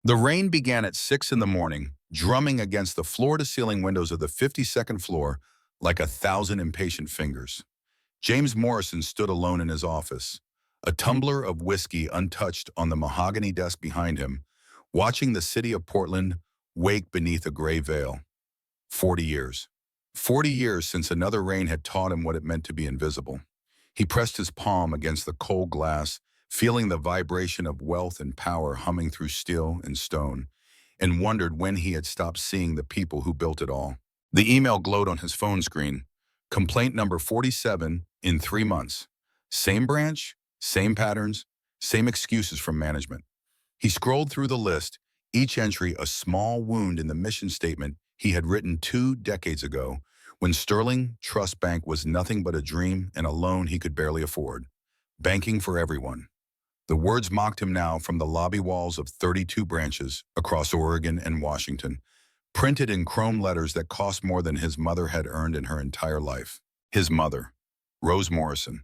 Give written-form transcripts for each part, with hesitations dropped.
The rain began at 6 in the morning, drumming against the floor-to-ceiling windows of the 52nd floor like 1,000 impatient fingers. James Morrison stood alone in his office, a tumbler of whiskey untouched on the mahogany desk behind him, watching the city of Portland wake beneath a gray veil. 40 years. 40 years since another rain had taught him what it meant to be invisible. He pressed his palm against the cold glass, feeling the vibration of wealth and power humming through steel and stone, and wondered when he had stopped seeing the people who built it all. The email glowed on his phone screen. Complaint number 47 in 3 months. Same branch, same patterns, same excuses from management. He scrolled through the list, each entry a small wound in the mission statement he had written 2 decades ago, when Sterling Trust Bank was nothing but a dream and a loan he could barely afford. Banking for everyone. The words mocked him now from the lobby walls of 32 branches across Oregon and Washington, printed in chrome letters that cost more than his mother had earned in her entire life. His mother, Rose Morrison,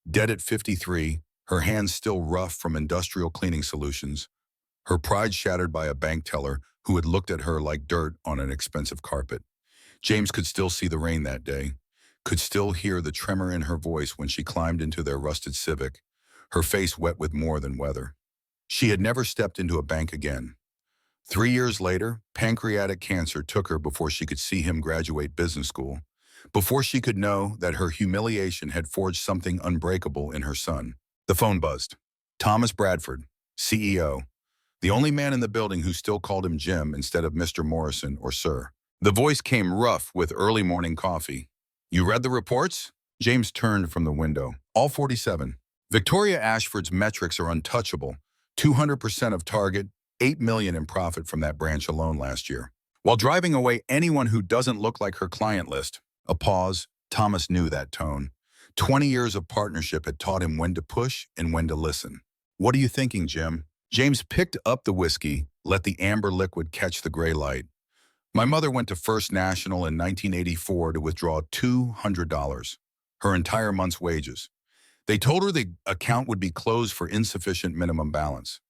dead at 53, her hands still rough from industrial cleaning solutions, her pride shattered by a bank teller who had looked at her like dirt on an expensive carpet. James could still see the rain that day, could still hear the tremor in her voice when she climbed into their rusted Civic, her face wet with more than weather. She had never stepped into a bank again. 3 years later, pancreatic cancer took her before she could see him graduate business school, before she could know that her humiliation had forged something unbreakable in her son. The phone buzzed. Thomas Bradford, CEO, the only man in the building who still called him Jim instead of Mr. Morrison or Sir. The voice came rough with early morning coffee. You read the reports? James turned from the window. All 47. Victoria Ashford's metrics are untouchable. 200% of target, $8 million in profit from that branch alone last year. While driving away anyone who doesn't look like her client list. A pause. Thomas knew that tone. 20 years of partnership had taught him when to push and when to listen. What are you thinking, Jim? James picked up the whiskey, let the amber liquid catch the gray light. My mother went to First National in 1984 to withdraw $200, her entire month's wages. They told her the account would be closed for insufficient minimum balance.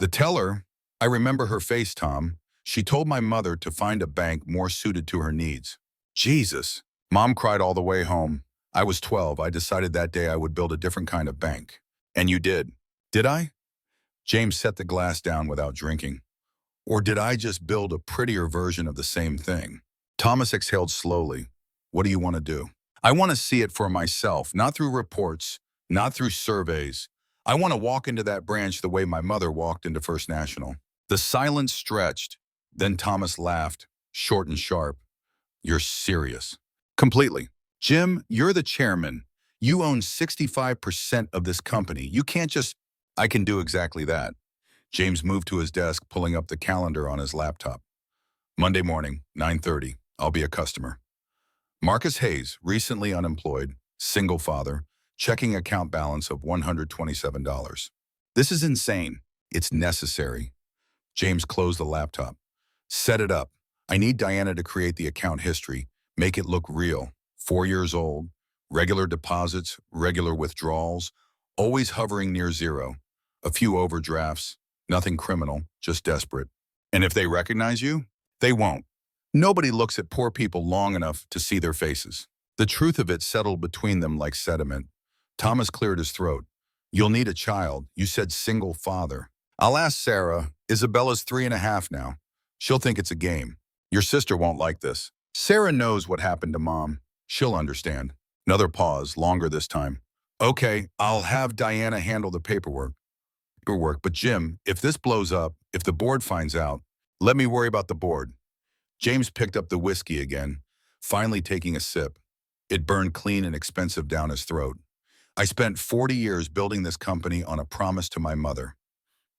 The teller, I remember her face, Tom. She told my mother to find a bank more suited to her needs. Jesus. Mom cried all the way home. I was 12. I decided that day I would build a different kind of bank. And you did. Did I? James set the glass down without drinking. Or did I just build a prettier version of the same thing? Thomas exhaled slowly. What do you want to do? I want to see it for myself, not through reports, not through surveys. I want to walk into that branch the way my mother walked into First National. The silence stretched. Then Thomas laughed, short and sharp. You're serious. Completely. Jim, you're the chairman. You own 65% of this company. You can't just... I can do exactly that. James moved to his desk, pulling up the calendar on his laptop. Monday morning, 9:30. I'll be a customer. Marcus Hayes, recently unemployed, single father, checking account balance of $127. This is insane. It's necessary. James closed the laptop. Set it up. I need Diana to create the account history, make it look real. 4 years old, regular deposits, regular withdrawals, always hovering near zero. A few overdrafts, nothing criminal, just desperate. And if they recognize you, they won't. Nobody looks at poor people long enough to see their faces. The truth of it settled between them like sediment. Thomas cleared his throat. You'll need a child. You said single father. I'll ask Sarah. Isabella's 3.5 now. She'll think it's a game. Your sister won't like this. Sarah knows what happened to Mom. She'll understand. Another pause, longer this time. Okay, I'll have Diana handle the paperwork. But Jim, if this blows up, if the board finds out, let me worry about the board. James picked up the whiskey again, finally taking a sip. It burned clean and expensive down his throat. I spent 40 years building this company on a promise to my mother.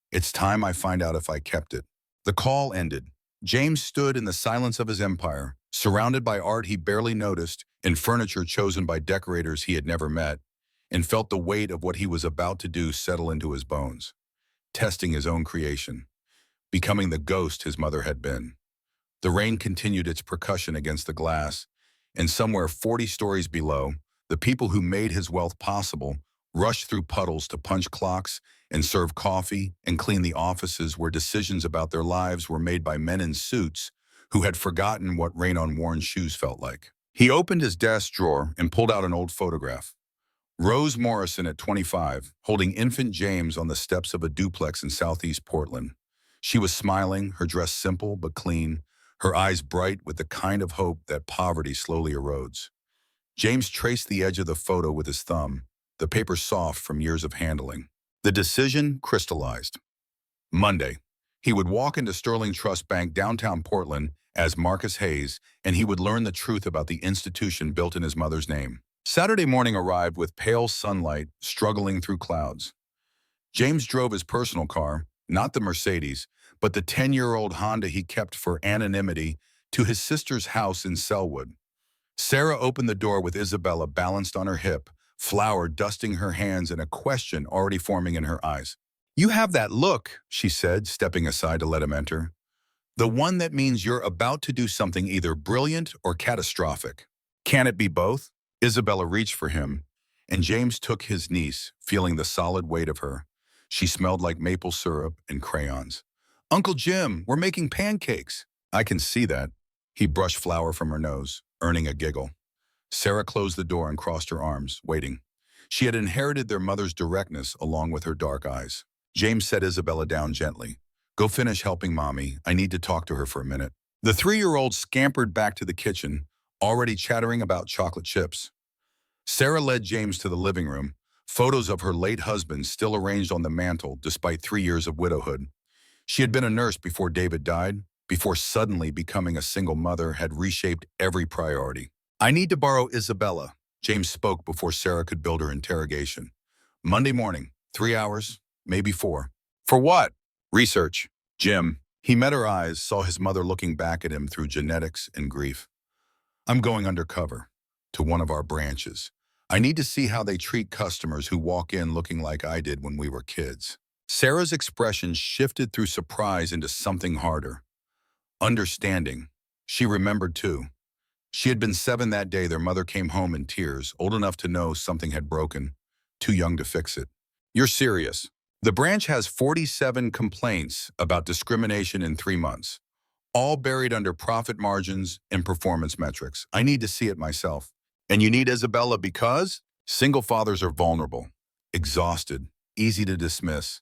It's time I find out if I kept it. The call ended. James stood in the silence of his empire, surrounded by art he barely noticed and furniture chosen by decorators he had never met, and felt the weight of what he was about to do settle into his bones, testing his own creation, becoming the ghost his mother had been. The rain continued its percussion against the glass, and somewhere 40 stories below, the people who made his wealth possible rushed through puddles to punch clocks and serve coffee and clean the offices where decisions about their lives were made by men in suits who had forgotten what rain on worn shoes felt like. He opened his desk drawer and pulled out an old photograph. Rose Morrison at 25, holding infant James on the steps of a duplex in southeast Portland. She was smiling, her dress simple but clean, her eyes bright with the kind of hope that poverty slowly erodes. James traced the edge of the photo with his thumb, the paper soft from years of handling. The decision crystallized. Monday, he would walk into Sterling Trust Bank downtown Portland as Marcus Hayes, and he would learn the truth about the institution built in his mother's name. Saturday morning arrived with pale sunlight struggling through clouds. James drove his personal car, not the Mercedes, but the 10-year-old Honda he kept for anonymity, to his sister's house in Selwood. Sarah opened the door with Isabella balanced on her hip, flour dusting her hands and a question already forming in her eyes. "You have that look," she said, stepping aside to let him enter. "The one that means you're about to do something either brilliant or catastrophic. Can it be both?" Isabella reached for him, and James took his niece, feeling the solid weight of her. She smelled like maple syrup and crayons. "Uncle Jim, we're making pancakes." "I can see that." He brushed flour from her nose, earning a giggle. Sarah closed the door and crossed her arms, waiting. She had inherited their mother's directness along with her dark eyes. James set Isabella down gently. "Go finish helping Mommy. I need to talk to her for a minute." The 3-year-old scampered back to the kitchen, already chattering about chocolate chips. Sarah led James to the living room, photos of her late husband still arranged on the mantel despite 3 years of widowhood. She had been a nurse before David died, before suddenly becoming a single mother had reshaped every priority. "I need to borrow Isabella," James spoke before Sarah could build her interrogation. "Monday morning, 3 hours, maybe 4. "For what?" "Research." "Jim." He met her eyes, saw his mother looking back at him through genetics and grief. "I'm going undercover, to one of our branches. I need to see how they treat customers who walk in looking like I did when we were kids." Sarah's expression shifted through surprise into something harder. Understanding. She remembered too. She had been 7 that day their mother came home in tears, old enough to know something had broken, too young to fix it. "You're serious?" "The branch has 47 complaints about discrimination in 3 months, all buried under profit margins and performance metrics. I need to see it myself." "And you need Isabella because?" "Single fathers are vulnerable, exhausted, easy to dismiss.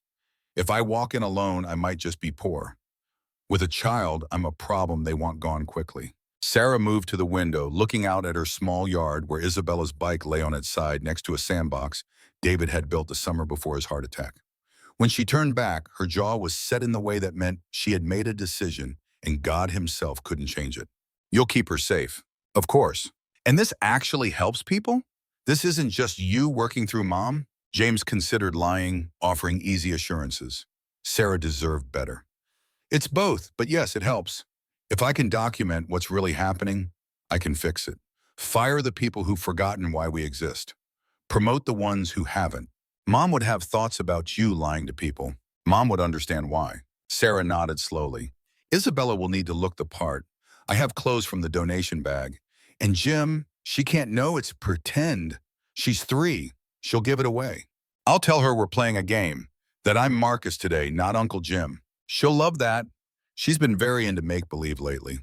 If I walk in alone, I might just be poor. With a child, I'm a problem they want gone quickly." Sarah moved to the window, looking out at her small yard where Isabella's bike lay on its side next to a sandbox David had built the summer before his heart attack. When she turned back, her jaw was set in the way that meant she had made a decision and God himself couldn't change it. "You'll keep her safe." "Of course." "And this actually helps people? This isn't just you working through Mom?" James considered lying, offering easy assurances. Sarah deserved better. "It's both, but yes, it helps. If I can document what's really happening, I can fix it. Fire the people who've forgotten why we exist. Promote the ones who haven't. Mom would have thoughts about you lying to people. Mom would understand why." Sarah nodded slowly. "Isabella will need to look the part. I have clothes from the donation bag. And Jim, she can't know it's pretend. She's 3. She'll give it away. I'll tell her we're playing a game, that I'm Marcus today, not Uncle Jim. She'll love that. She's been very into make-believe lately."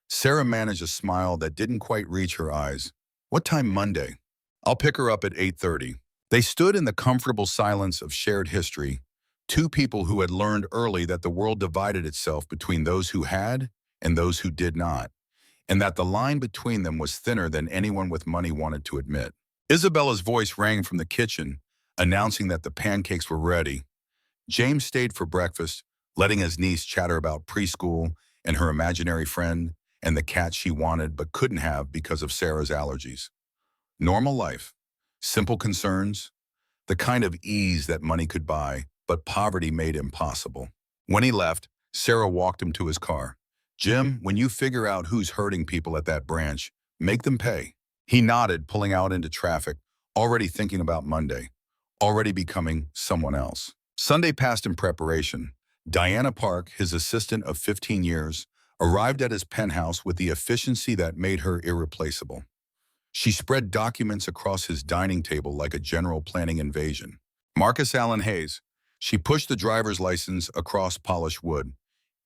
Sarah managed a smile that didn't quite reach her eyes. "What time Monday?" "I'll pick her up at 8:30. They stood in the comfortable silence of shared history, 2 people who had learned early that the world divided itself between those who had and those who did not, and that the line between them was thinner than anyone with money wanted to admit. Isabella's voice rang from the kitchen, announcing that the pancakes were ready. James stayed for breakfast, letting his niece chatter about preschool and her imaginary friend and the cat she wanted but couldn't have because of Sarah's allergies. Normal life, simple concerns, the kind of ease that money could buy, but poverty made impossible. When he left, Sarah walked him to his car. "Jim, when you figure out who's hurting people at that branch, make them pay." He nodded, pulling out into traffic, already thinking about Monday, already becoming someone else. Sunday passed in preparation. Diana Park, his assistant of 15 years, arrived at his penthouse with the efficiency that made her irreplaceable. She spread documents across his dining table like a general planning invasion. "Marcus Allen Hayes." She pushed the driver's license across polished wood.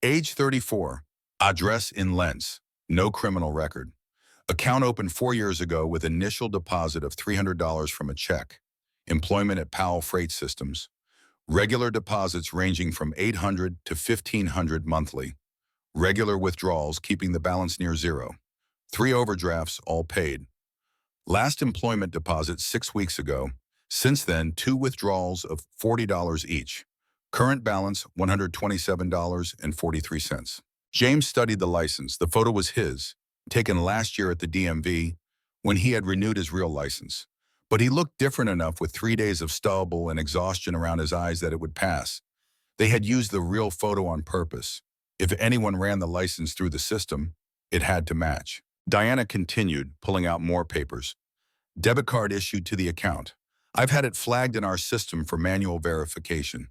Age 34. Address in Lens. No criminal record. Account opened 4 years ago with initial deposit of $300 from a check. Employment at Powell Freight Systems. Regular deposits ranging from $800 to $1,500 monthly. Regular withdrawals keeping the balance near zero. 3 overdrafts, all paid. Last employment deposit 6 weeks ago. Since then, 2 withdrawals of $40 each. Current balance, $127.43. James studied the license. The photo was his, taken last year at the DMV when he had renewed his real license. But he looked different enough with 3 days of stubble and exhaustion around his eyes that it would pass. They had used the real photo on purpose. If anyone ran the license through the system, it had to match. Diana continued, pulling out more papers. Debit card issued to the account. I've had it flagged in our system for manual verification.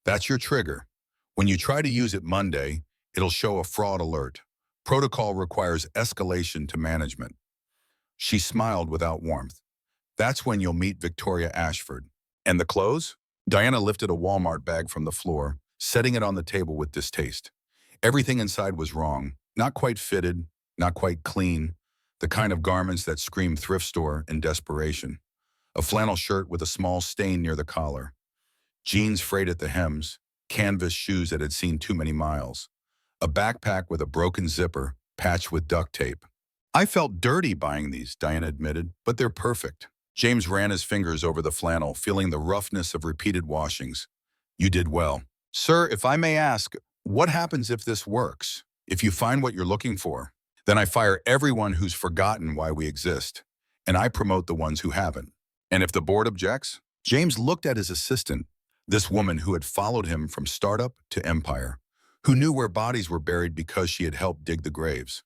That's your trigger. When you try to use it Monday, it'll show a fraud alert. Protocol requires escalation to management. She smiled without warmth. That's when you'll meet Victoria Ashford. And the clothes? Diana lifted a Walmart bag from the floor, setting it on the table with distaste. Everything inside was wrong. Not quite fitted, not quite clean. The kind of garments that scream thrift store and desperation. A flannel shirt with a small stain near the collar. Jeans frayed at the hems. Canvas shoes that had seen too many miles. A backpack with a broken zipper, patched with duct tape. I felt dirty buying these, Diana admitted, but they're perfect. James ran his fingers over the flannel, feeling the roughness of repeated washings. You did well. Sir, if I may ask, what happens if this works? If you find what you're looking for? Then I fire everyone who's forgotten why we exist, and I promote the ones who haven't. And if the board objects? James looked at his assistant, this woman who had followed him from startup to empire, who knew where bodies were buried because she had helped dig the graves.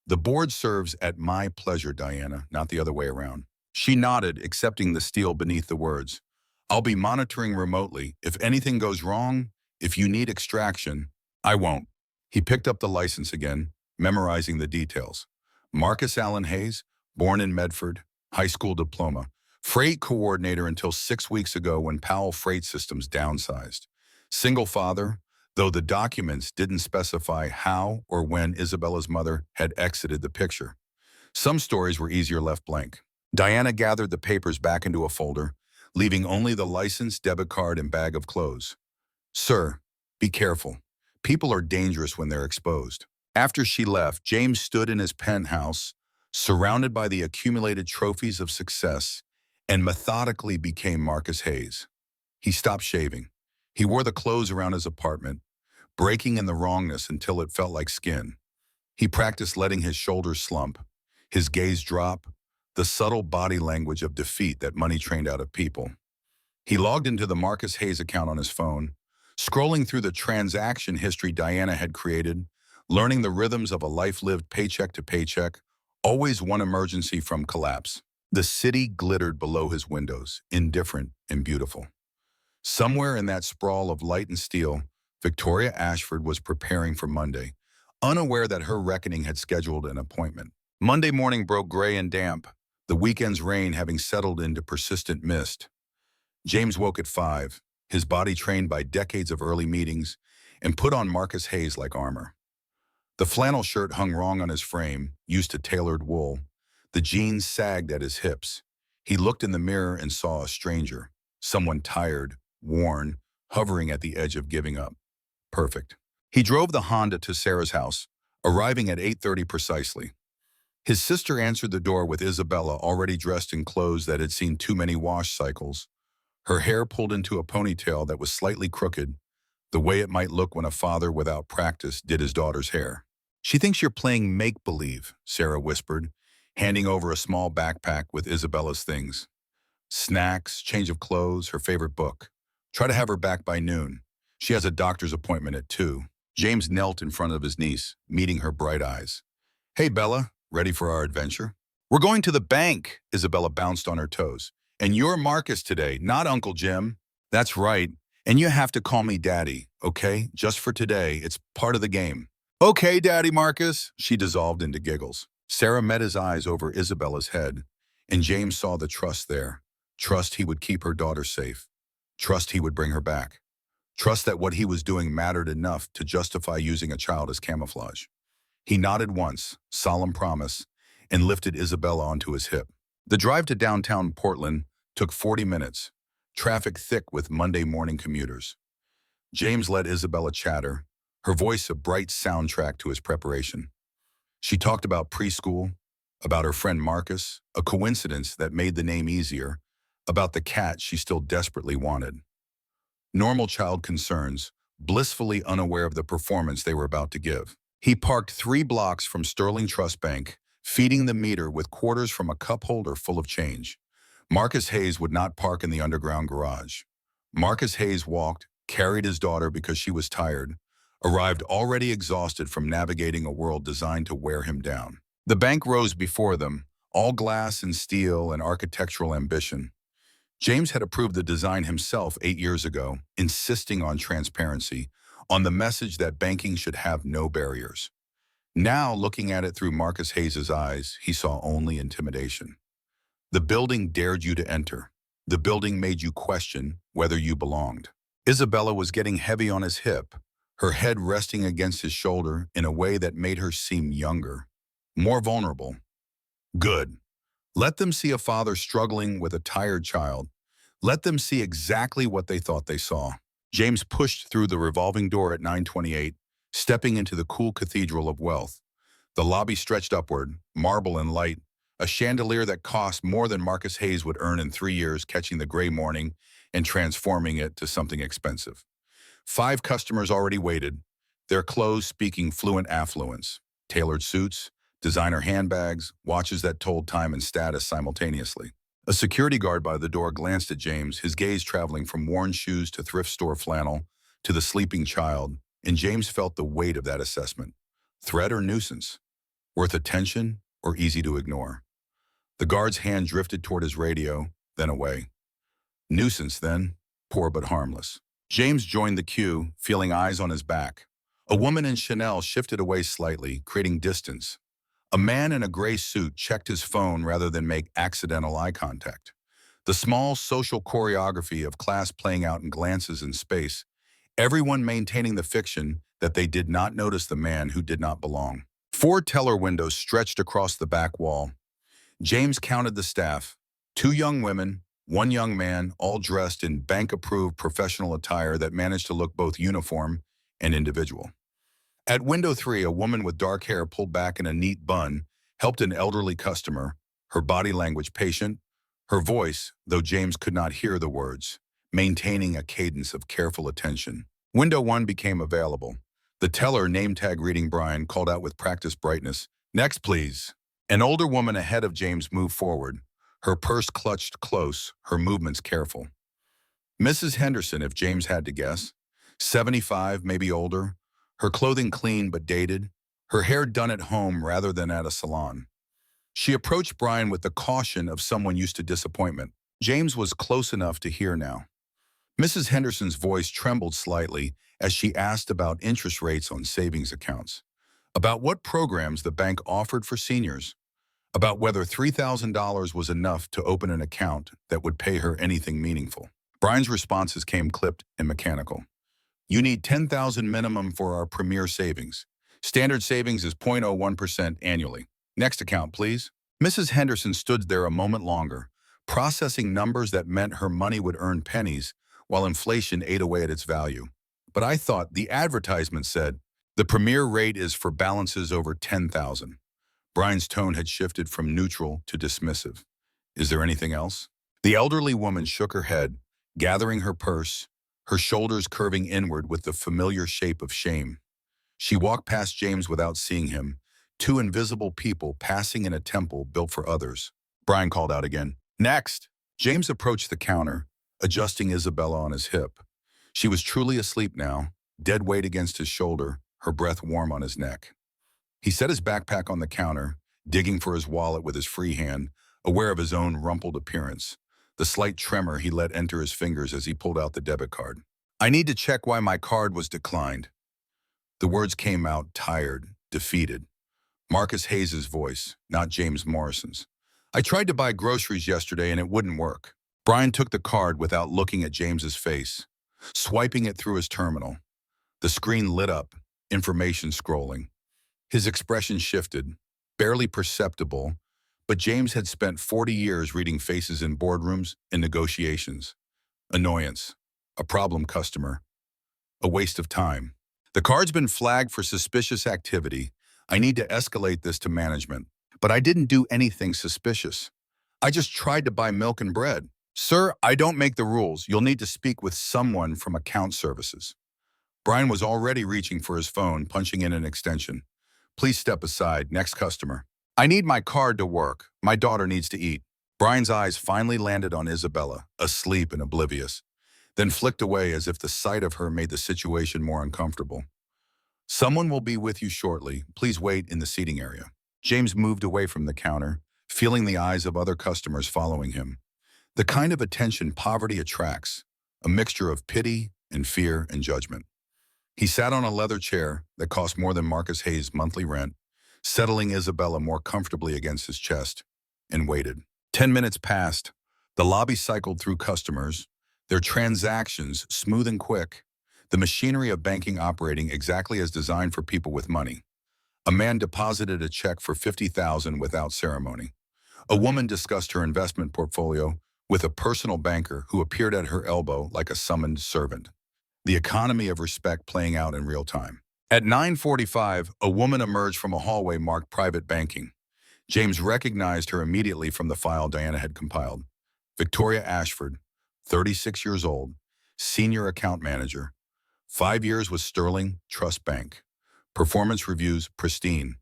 The board serves at my pleasure, Diana, not the other way around. She nodded, accepting the steel beneath the words. I'll be monitoring remotely. If anything goes wrong, if you need extraction, I won't. He picked up the license again, memorizing the details. Marcus Allen Hayes, born in Medford, high school diploma. Freight coordinator until 6 weeks ago when Powell Freight Systems downsized. Single father, though the documents didn't specify how or when Isabella's mother had exited the picture. Some stories were easier left blank. Diana gathered the papers back into a folder, leaving only the license, debit card, and bag of clothes. Sir, be careful. People are dangerous when they're exposed. After she left, James stood in his penthouse, surrounded by the accumulated trophies of success, and methodically became Marcus Hayes. He stopped shaving. He wore the clothes around his apartment, breaking in the wrongness until it felt like skin. He practiced letting his shoulders slump, his gaze drop, the subtle body language of defeat that money trained out of people. He logged into the Marcus Hayes account on his phone, scrolling through the transaction history Diana had created, learning the rhythms of a life lived paycheck to paycheck, always one emergency from collapse. The city glittered below his windows, indifferent and beautiful. Somewhere in that sprawl of light and steel, Victoria Ashford was preparing for Monday, unaware that her reckoning had scheduled an appointment. Monday morning broke gray and damp, the weekend's rain having settled into persistent mist. James woke at 5, his body trained by decades of early meetings, and put on Marcus Hayes like armor. The flannel shirt hung wrong on his frame, used to tailored wool. The jeans sagged at his hips. He looked in the mirror and saw a stranger, someone tired, worn, hovering at the edge of giving up. Perfect. He drove the Honda to Sarah's house, arriving at 8:30 precisely. His sister answered the door with Isabella already dressed in clothes that had seen too many wash cycles, her hair pulled into a ponytail that was slightly crooked, the way it might look when a father without practice did his daughter's hair. She thinks you're playing make-believe, Sarah whispered, handing over a small backpack with Isabella's things. Snacks, change of clothes, her favorite book. Try to have her back by noon. She has a doctor's appointment at 2. James knelt in front of his niece, meeting her bright eyes. Hey, Bella, ready for our adventure? We're going to the bank, Isabella bounced on her toes. And you're Marcus today, not Uncle Jim. That's right. And you have to call me Daddy, okay? Just for today, it's part of the game. Okay, Daddy Marcus, she dissolved into giggles. Sarah met his eyes over Isabella's head, and James saw the trust there. Trust he would keep her daughter safe. Trust he would bring her back. Trust that what he was doing mattered enough to justify using a child as camouflage. He nodded once, solemn promise, and lifted Isabella onto his hip. The drive to downtown Portland took 40 minutes, traffic thick with Monday morning commuters. James let Isabella chatter, her voice a bright soundtrack to his preparation. She talked about preschool, about her friend Marcus, a coincidence that made the name easier, about the cat she still desperately wanted. Normal child concerns, blissfully unaware of the performance they were about to give. He parked 3 blocks from Sterling Trust Bank, feeding the meter with quarters from a cup holder full of change. Marcus Hayes would not park in the underground garage. Marcus Hayes walked, carried his daughter because she was tired, arrived already exhausted from navigating a world designed to wear him down. The bank rose before them, all glass and steel and architectural ambition. James had approved the design himself 8 years ago, insisting on transparency, on the message that banking should have no barriers. Now, looking at it through Marcus Hayes' eyes, he saw only intimidation. The building dared you to enter. The building made you question whether you belonged. Isabella was getting heavy on his hip, her head resting against his shoulder in a way that made her seem younger, more vulnerable. Good. Let them see a father struggling with a tired child. Let them see exactly what they thought they saw. James pushed through the revolving door at 9:28, stepping into the cool cathedral of wealth. The lobby stretched upward, marble and light, a chandelier that cost more than Marcus Hayes would earn in 3 years catching the gray morning and transforming it to something expensive. 5 customers already waited, their clothes speaking fluent affluence, tailored suits, designer handbags, watches that told time and status simultaneously. A security guard by the door glanced at James, his gaze traveling from worn shoes to thrift store flannel to the sleeping child, and James felt the weight of that assessment. Threat or nuisance? Worth attention or easy to ignore? The guard's hand drifted toward his radio, then away. Nuisance, then, poor but harmless. James joined the queue, feeling eyes on his back. A woman in Chanel shifted away slightly, creating distance. A man in a gray suit checked his phone rather than make accidental eye contact. The small social choreography of class playing out in glances in space, everyone maintaining the fiction that they did not notice the man who did not belong. 4 teller windows stretched across the back wall. James counted the staff, 2 young women, 1 young man, all dressed in bank-approved professional attire that managed to look both uniform and individual. At window 3, a woman with dark hair pulled back in a neat bun helped an elderly customer, her body language patient, her voice, though James could not hear the words, maintaining a cadence of careful attention. Window 1 became available. The teller, name tag reading Brian, called out with practiced brightness, "Next, please." An older woman ahead of James moved forward, her purse clutched close, her movements careful. Mrs. Henderson, if James had to guess, 75, maybe older, her clothing clean but dated, her hair done at home rather than at a salon. She approached Brian with the caution of someone used to disappointment. James was close enough to hear now. Mrs. Henderson's voice trembled slightly as she asked about interest rates on savings accounts, about what programs the bank offered for seniors, about whether $3,000 was enough to open an account that would pay her anything meaningful. Brian's responses came clipped and mechanical. "You need $10,000 minimum for our premier savings. Standard savings is 0.01% annually. Next account, please." Mrs. Henderson stood there a moment longer, processing numbers that meant her money would earn pennies while inflation ate away at its value. "But I thought the advertisement said the premier rate is for balances over 10,000. Brian's tone had shifted from neutral to dismissive. "Is there anything else?" The elderly woman shook her head, gathering her purse, her shoulders curving inward with the familiar shape of shame. She walked past James without seeing him, 2 invisible people passing in a temple built for others. Brian called out again, "Next!" James approached the counter, adjusting Isabella on his hip. She was truly asleep now, dead weight against his shoulder, her breath warm on his neck. He set his backpack on the counter, digging for his wallet with his free hand, aware of his own rumpled appearance, the slight tremor he let enter his fingers as he pulled out the debit card. "I need to check why my card was declined." The words came out tired, defeated. Marcus Hayes' voice, not James Morrison's. "I tried to buy groceries yesterday and it wouldn't work." Brian took the card without looking at James's face. swiping it through his terminal. The screen lit up, information scrolling. His expression shifted, barely perceptible, but James had spent 40 years reading faces in boardrooms and negotiations. Annoyance, a problem customer, a waste of time. The card's been flagged for suspicious activity. I need to escalate this to management. But I didn't do anything suspicious. I just tried to buy milk and bread. Sir, I don't make the rules. You'll need to speak with someone from account services. Brian was already reaching for his phone, punching in an extension. Please step aside. Next customer. I need my card to work. My daughter needs to eat. Brian's eyes finally landed on Isabella, asleep and oblivious, then flicked away as if the sight of her made the situation more uncomfortable. Someone will be with you shortly. Please wait in the seating area. James moved away from the counter, feeling the eyes of other customers following him. The kind of attention poverty attracts, a mixture of pity and fear and judgment. He sat on a leather chair that cost more than Marcus Hayes' monthly rent, settling Isabella more comfortably against his chest, and waited. 10 minutes passed. The lobby cycled through customers, their transactions smooth and quick, the machinery of banking operating exactly as designed for people with money. A man deposited a check for $50,000 without ceremony. A woman discussed her investment portfolio with a personal banker who appeared at her elbow like a summoned servant. The economy of respect playing out in real time. At 9:45, a woman emerged from a hallway marked private banking. James recognized her immediately from the file Diana had compiled. Victoria Ashford, 36 years old, senior account manager, 5 years with Sterling Trust Bank. Performance reviews pristine.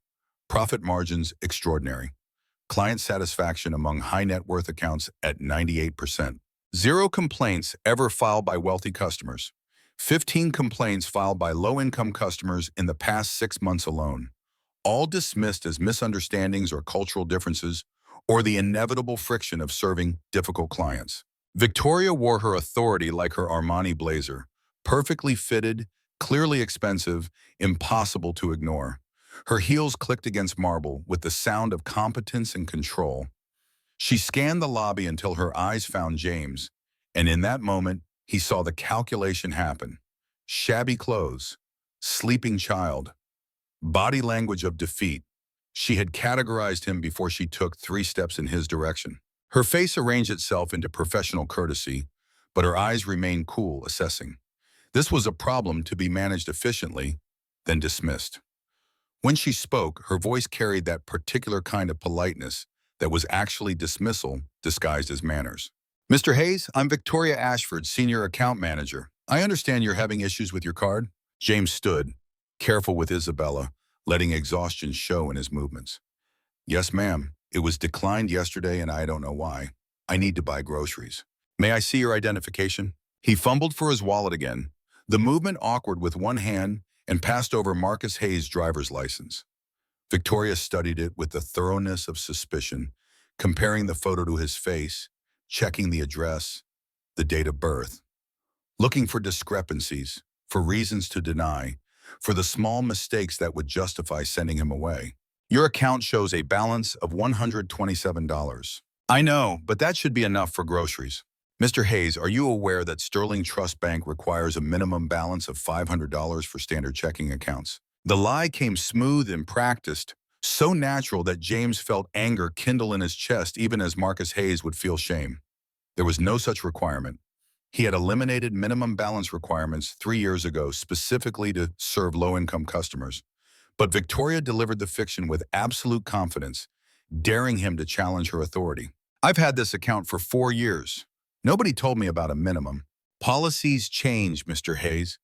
Profit margins extraordinary. Client satisfaction among high net worth accounts at 98%. Zero complaints ever filed by wealthy customers. 15 complaints filed by low-income customers in the past 6 months alone, all dismissed as misunderstandings or cultural differences or the inevitable friction of serving difficult clients. Victoria wore her authority like her Armani blazer, perfectly fitted, clearly expensive, impossible to ignore. Her heels clicked against marble with the sound of competence and control. She scanned the lobby until her eyes found James, and in that moment, he saw the calculation happen. Shabby clothes, sleeping child, body language of defeat. She had categorized him before she took 3 steps in his direction. Her face arranged itself into professional courtesy, but her eyes remained cool, assessing. This was a problem to be managed efficiently, then dismissed. When she spoke, her voice carried that particular kind of politeness that was actually dismissal disguised as manners. Mr. Hayes, I'm Victoria Ashford, Senior Account Manager. I understand you're having issues with your card. James stood, careful with Isabella, letting exhaustion show in his movements. Yes, ma'am. It was declined yesterday and I don't know why. I need to buy groceries. May I see your identification? He fumbled for his wallet again, the movement awkward with one hand, and passed over Marcus Hayes' driver's license. Victoria studied it with the thoroughness of suspicion, comparing the photo to his face, checking the address, the date of birth, looking for discrepancies, for reasons to deny, for the small mistakes that would justify sending him away. Your account shows a balance of $127. I know, but that should be enough for groceries. Mr. Hayes, are you aware that Sterling Trust Bank requires a minimum balance of $500 for standard checking accounts? The lie came smooth and practiced, so natural that James felt anger kindle in his chest even as Marcus Hayes would feel shame. There was no such requirement. He had eliminated minimum balance requirements 3 years ago specifically to serve low-income customers. But Victoria delivered the fiction with absolute confidence, daring him to challenge her authority. I've had this account for 4 years. Nobody told me about a minimum. Policies change, Mr. Hayes.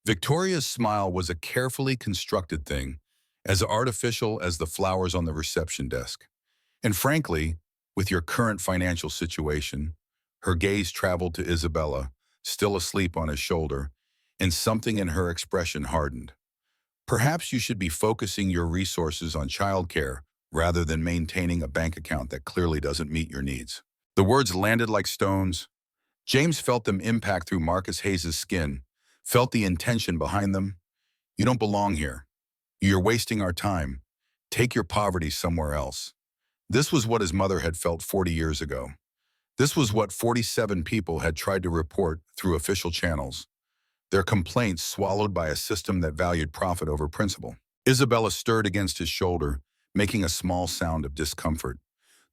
Victoria's smile was a carefully constructed thing, as artificial as the flowers on the reception desk. And frankly, with your current financial situation, her gaze traveled to Isabella, still asleep on his shoulder, and something in her expression hardened. Perhaps you should be focusing your resources on childcare rather than maintaining a bank account that clearly doesn't meet your needs. The words landed like stones. James felt them impact through Marcus Hayes' skin, felt the intention behind them. You don't belong here. You're wasting our time. Take your poverty somewhere else. This was what his mother had felt 40 years ago. This was what 47 people had tried to report through official channels, their complaints swallowed by a system that valued profit over principle. Isabella stirred against his shoulder, making a small sound of discomfort.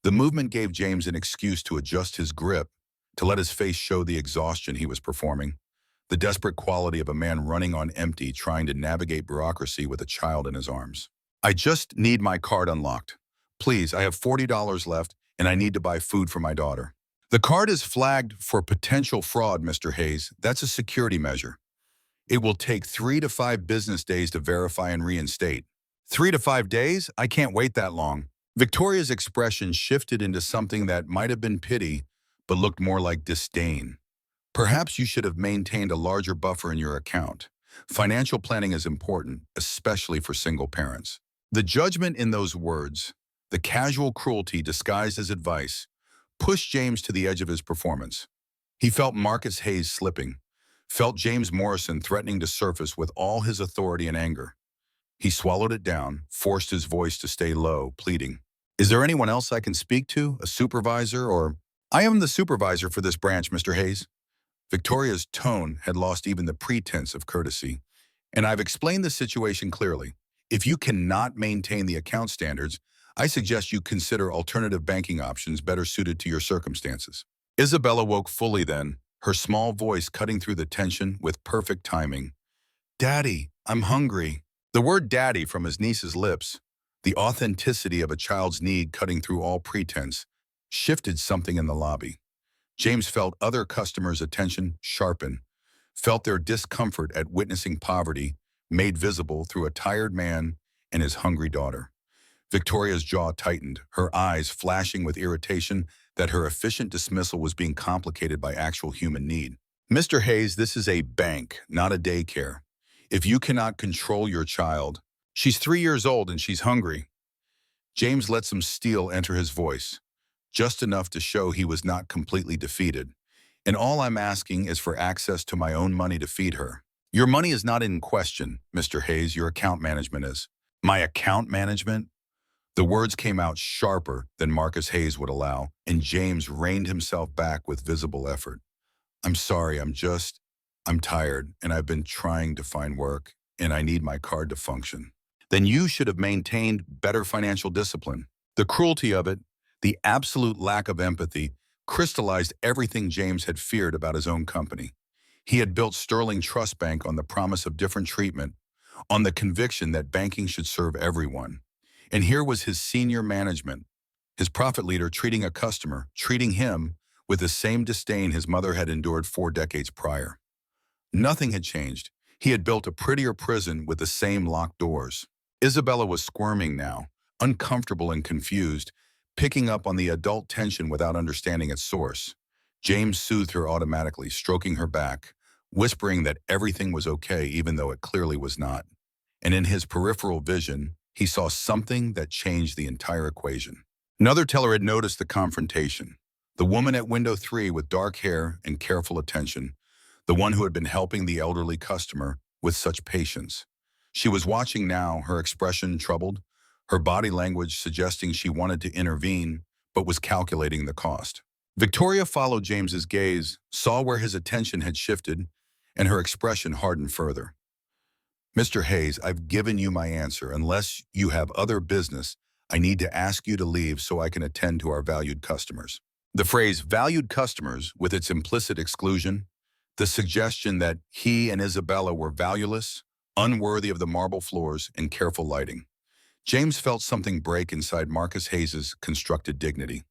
The movement gave James an excuse to adjust his grip, to let his face show the exhaustion he was performing, the desperate quality of a man running on empty, trying to navigate bureaucracy with a child in his arms. I just need my card unlocked. Please, I have $40 left, and I need to buy food for my daughter. The card is flagged for potential fraud, Mr. Hayes. That's a security measure. It will take 3 to 5 business days to verify and reinstate. 3 to 5 days? I can't wait that long. Victoria's expression shifted into something that might have been pity, but looked more like disdain. Perhaps you should have maintained a larger buffer in your account. Financial planning is important, especially for single parents. The judgment in those words, the casual cruelty disguised as advice, pushed James to the edge of his performance. He felt Marcus Hayes slipping, felt James Morrison threatening to surface with all his authority and anger. He swallowed it down, forced his voice to stay low, pleading, "Is there anyone else I can speak to? A supervisor or—" "I am the supervisor for this branch, Mr. Hayes." Victoria's tone had lost even the pretense of courtesy. "And I've explained the situation clearly. If you cannot maintain the account standards, I suggest you consider alternative banking options better suited to your circumstances." Isabella woke fully then, her small voice cutting through the tension with perfect timing. "Daddy, I'm hungry." The word daddy from his niece's lips, the authenticity of a child's need cutting through all pretense, shifted something in the lobby. James felt other customers' attention sharpen, felt their discomfort at witnessing poverty made visible through a tired man and his hungry daughter. Victoria's jaw tightened, her eyes flashing with irritation that her efficient dismissal was being complicated by actual human need. "Mr. Hayes, this is a bank, not a daycare. If you cannot control your child—" "She's 3 years old and she's hungry." James let some steel enter his voice, just enough to show he was not completely defeated. "And all I'm asking is for access to my own money to feed her." "Your money is not in question, Mr. Hayes. Your account management is." "My account management?" The words came out sharper than Marcus Hayes would allow, and James reined himself back with visible effort. "I'm sorry, I'm tired, and I've been trying to find work, and I need my card to function." "Then you should have maintained better financial discipline." The cruelty of it, the absolute lack of empathy, crystallized everything James had feared about his own company. He had built Sterling Trust Bank on the promise of different treatment, on the conviction that banking should serve everyone. And here was his senior management, his profit leader, treating a customer, treating him with the same disdain his mother had endured 4 decades prior. Nothing had changed. He had built a prettier prison with the same locked doors. Isabella was squirming now, uncomfortable and confused, picking up on the adult tension without understanding its source. James soothed her automatically, stroking her back, whispering that everything was okay even though it clearly was not. And in his peripheral vision, he saw something that changed the entire equation. Another teller had noticed the confrontation. The woman at window 3 with dark hair and careful attention, the one who had been helping the elderly customer with such patience. She was watching now, her expression troubled, her body language suggesting she wanted to intervene, but was calculating the cost. Victoria followed James's gaze, saw where his attention had shifted, and her expression hardened further. "Mr. Hayes, I've given you my answer. Unless you have other business, I need to ask you to leave so I can attend to our valued customers." The phrase valued customers, with its implicit exclusion, the suggestion that he and Isabella were valueless, unworthy of the marble floors and careful lighting. James felt something break inside Marcus Hayes's constructed dignity.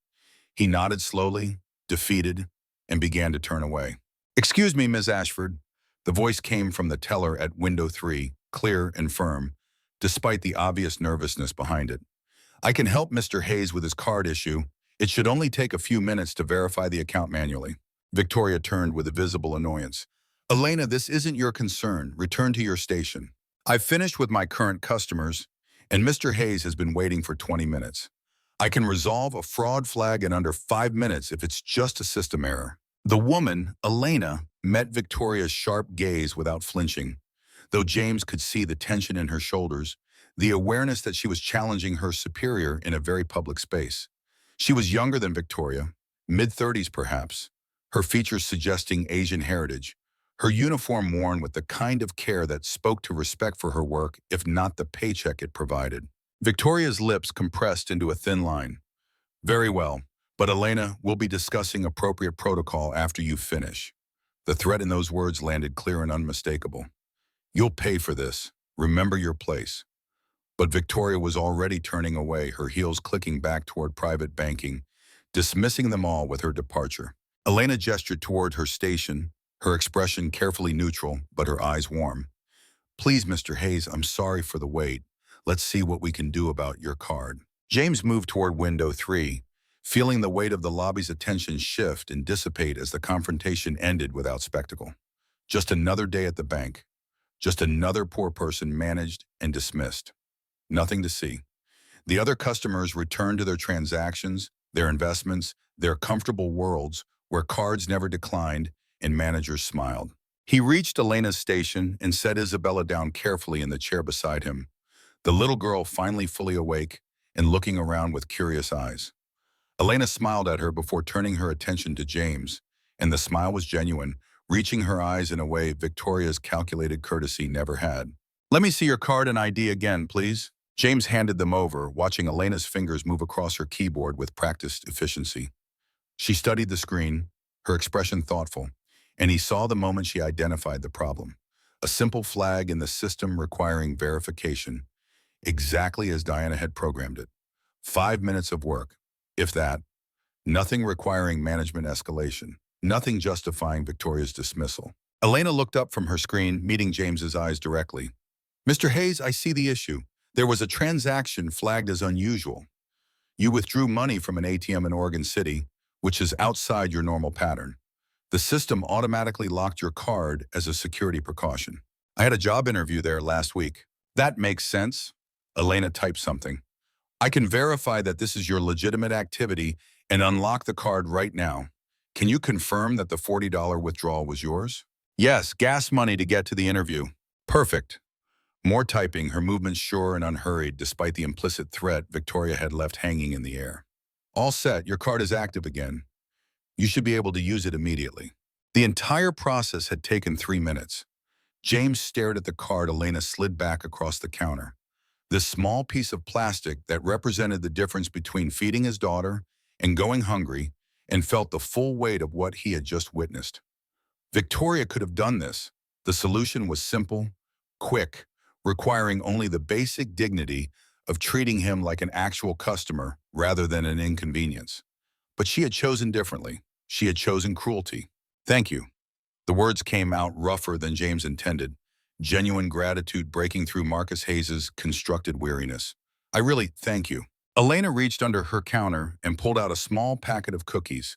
He nodded slowly, defeated, and began to turn away. "Excuse me, Ms. Ashford." The voice came from the teller at window 3, clear and firm, despite the obvious nervousness behind it. "I can help Mr. Hayes with his card issue. It should only take a few minutes to verify the account manually." Victoria turned with a visible annoyance. "Elena, this isn't your concern. Return to your station. I've finished with my current customers, and Mr. Hayes has been waiting for 20 minutes. I can resolve a fraud flag in under 5 minutes if it's just a system error." The woman, Elena, met Victoria's sharp gaze without flinching. Though James could see the tension in her shoulders, the awareness that she was challenging her superior in a very public space. She was younger than Victoria, mid-30s perhaps, her features suggesting Asian heritage, her uniform worn with the kind of care that spoke to respect for her work, if not the paycheck it provided. Victoria's lips compressed into a thin line. Very well, but Elena, we'll be discussing appropriate protocol after you finish. The threat in those words landed clear and unmistakable. You'll pay for this. Remember your place. But Victoria was already turning away, her heels clicking back toward private banking, dismissing them all with her departure. Elena gestured toward her station, her expression carefully neutral, but her eyes warm. Please, Mr. Hayes, I'm sorry for the wait. Let's see what we can do about your card. James moved toward window 3, feeling the weight of the lobby's attention shift and dissipate as the confrontation ended without spectacle. Just another day at the bank. Just another poor person managed and dismissed. Nothing to see. The other customers returned to their transactions, their investments, their comfortable worlds where cards never declined and managers smiled. He reached Elena's station and set Isabella down carefully in the chair beside him, the little girl finally fully awake and looking around with curious eyes. Elena smiled at her before turning her attention to James, and the smile was genuine, reaching her eyes in a way Victoria's calculated courtesy never had. Let me see your card and ID again, please. James handed them over, watching Elena's fingers move across her keyboard with practiced efficiency. She studied the screen, her expression thoughtful, and he saw the moment she identified the problem. A simple flag in the system requiring verification, exactly as Diana had programmed it. 5 minutes of work, if that. Nothing requiring management escalation. Nothing justifying Victoria's dismissal. Elena looked up from her screen, meeting James's eyes directly. Mr. Hayes, I see the issue. There was a transaction flagged as unusual. You withdrew money from an ATM in Oregon City, which is outside your normal pattern. The system automatically locked your card as a security precaution. I had a job interview there last week. That makes sense. Elena typed something. I can verify that this is your legitimate activity and unlock the card right now. Can you confirm that the $40 withdrawal was yours? Yes, gas money to get to the interview. Perfect. More typing, her movements sure and unhurried despite the implicit threat Victoria had left hanging in the air. All set, your card is active again. You should be able to use it immediately. The entire process had taken 3 minutes. James stared at the card Elena slid back across the counter. This small piece of plastic that represented the difference between feeding his daughter and going hungry, and felt the full weight of what he had just witnessed. Victoria could have done this. The solution was simple, quick, requiring only the basic dignity of treating him like an actual customer rather than an inconvenience. But she had chosen differently. She had chosen cruelty. Thank you. The words came out rougher than James intended, genuine gratitude breaking through Marcus Hayes's constructed weariness. I really thank you. Elena reached under her counter and pulled out a small packet of cookies,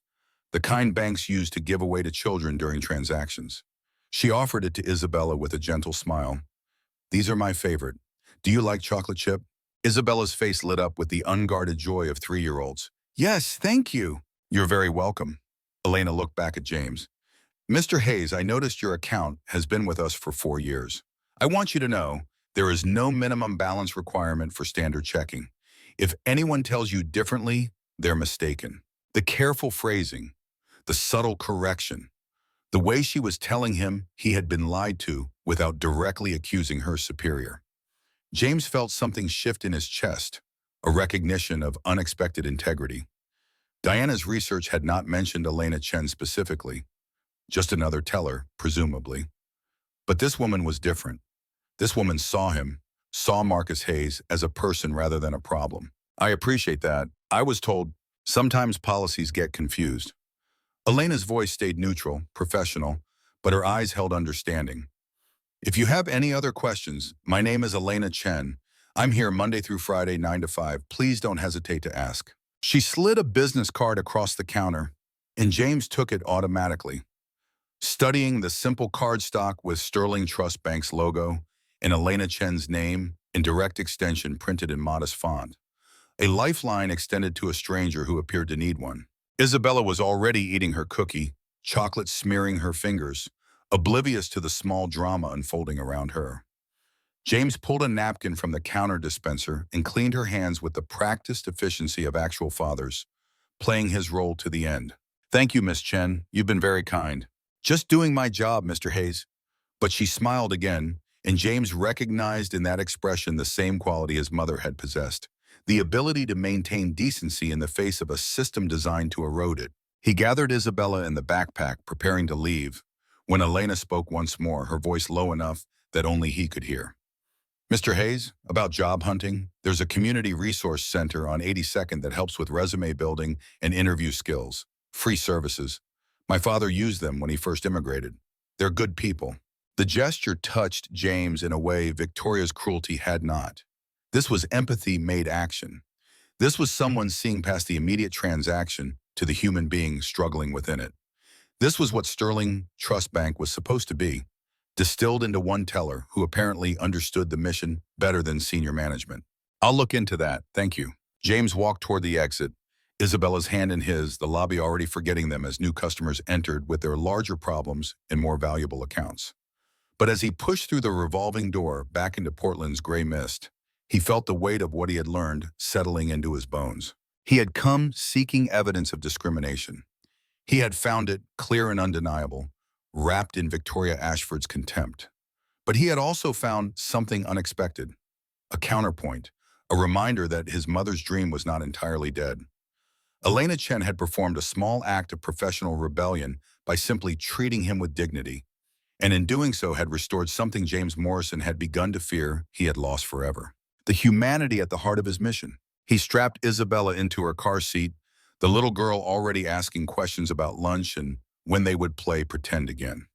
the kind banks use to give away to children during transactions. She offered it to Isabella with a gentle smile. These are my favorite. Do you like chocolate chip? Isabella's face lit up with the unguarded joy of 3-year-olds. Yes, thank you. You're very welcome. Elena looked back at James. Mr. Hayes, I noticed your account has been with us for 4 years. I want you to know there is no minimum balance requirement for standard checking. If anyone tells you differently, they're mistaken. The careful phrasing, the subtle correction, the way she was telling him he had been lied to without directly accusing her superior. James felt something shift in his chest, a recognition of unexpected integrity. Diana's research had not mentioned Elena Chen specifically, just another teller, presumably. But this woman was different. This woman saw him, saw Marcus Hayes as a person rather than a problem. I appreciate that. I was told sometimes policies get confused. Elena's voice stayed neutral, professional, but her eyes held understanding. If you have any other questions, my name is Elena Chen. I'm here Monday through Friday, 9 to 5. Please don't hesitate to ask. She slid a business card across the counter, and James took it automatically. Studying the simple cardstock with Sterling Trust Bank's logo and Elena Chen's name in direct extension printed in modest font. A lifeline extended to a stranger who appeared to need one. Isabella was already eating her cookie, chocolate smearing her fingers, oblivious to the small drama unfolding around her. James pulled a napkin from the counter dispenser and cleaned her hands with the practiced efficiency of actual fathers, playing his role to the end. Thank you, Miss Chen. You've been very kind. Just doing my job, Mr. Hayes. But she smiled again, and James recognized in that expression the same quality his mother had possessed, the ability to maintain decency in the face of a system designed to erode it. He gathered Isabella in the backpack, preparing to leave, when Elena spoke once more, her voice low enough that only he could hear. Mr. Hayes, about job hunting, there's a community resource center on 82nd that helps with resume building and interview skills. Free services. My father used them when he first immigrated. They're good people. The gesture touched James in a way Victoria's cruelty had not. This was empathy made action. This was someone seeing past the immediate transaction to the human being struggling within it. This was what Sterling Trust Bank was supposed to be, distilled into one teller who apparently understood the mission better than senior management. I'll look into that, thank you. James walked toward the exit, Isabella's hand in his, the lobby already forgetting them as new customers entered with their larger problems and more valuable accounts. But as he pushed through the revolving door back into Portland's gray mist, he felt the weight of what he had learned settling into his bones. He had come seeking evidence of discrimination. He had found it clear and undeniable, wrapped in Victoria Ashford's contempt. But he had also found something unexpected, a counterpoint, a reminder that his mother's dream was not entirely dead. Elena Chen had performed a small act of professional rebellion by simply treating him with dignity, and in doing so had restored something James Morrison had begun to fear he had lost forever. The humanity at the heart of his mission. He strapped Isabella into her car seat, the little girl already asking questions about lunch and when they would play pretend again.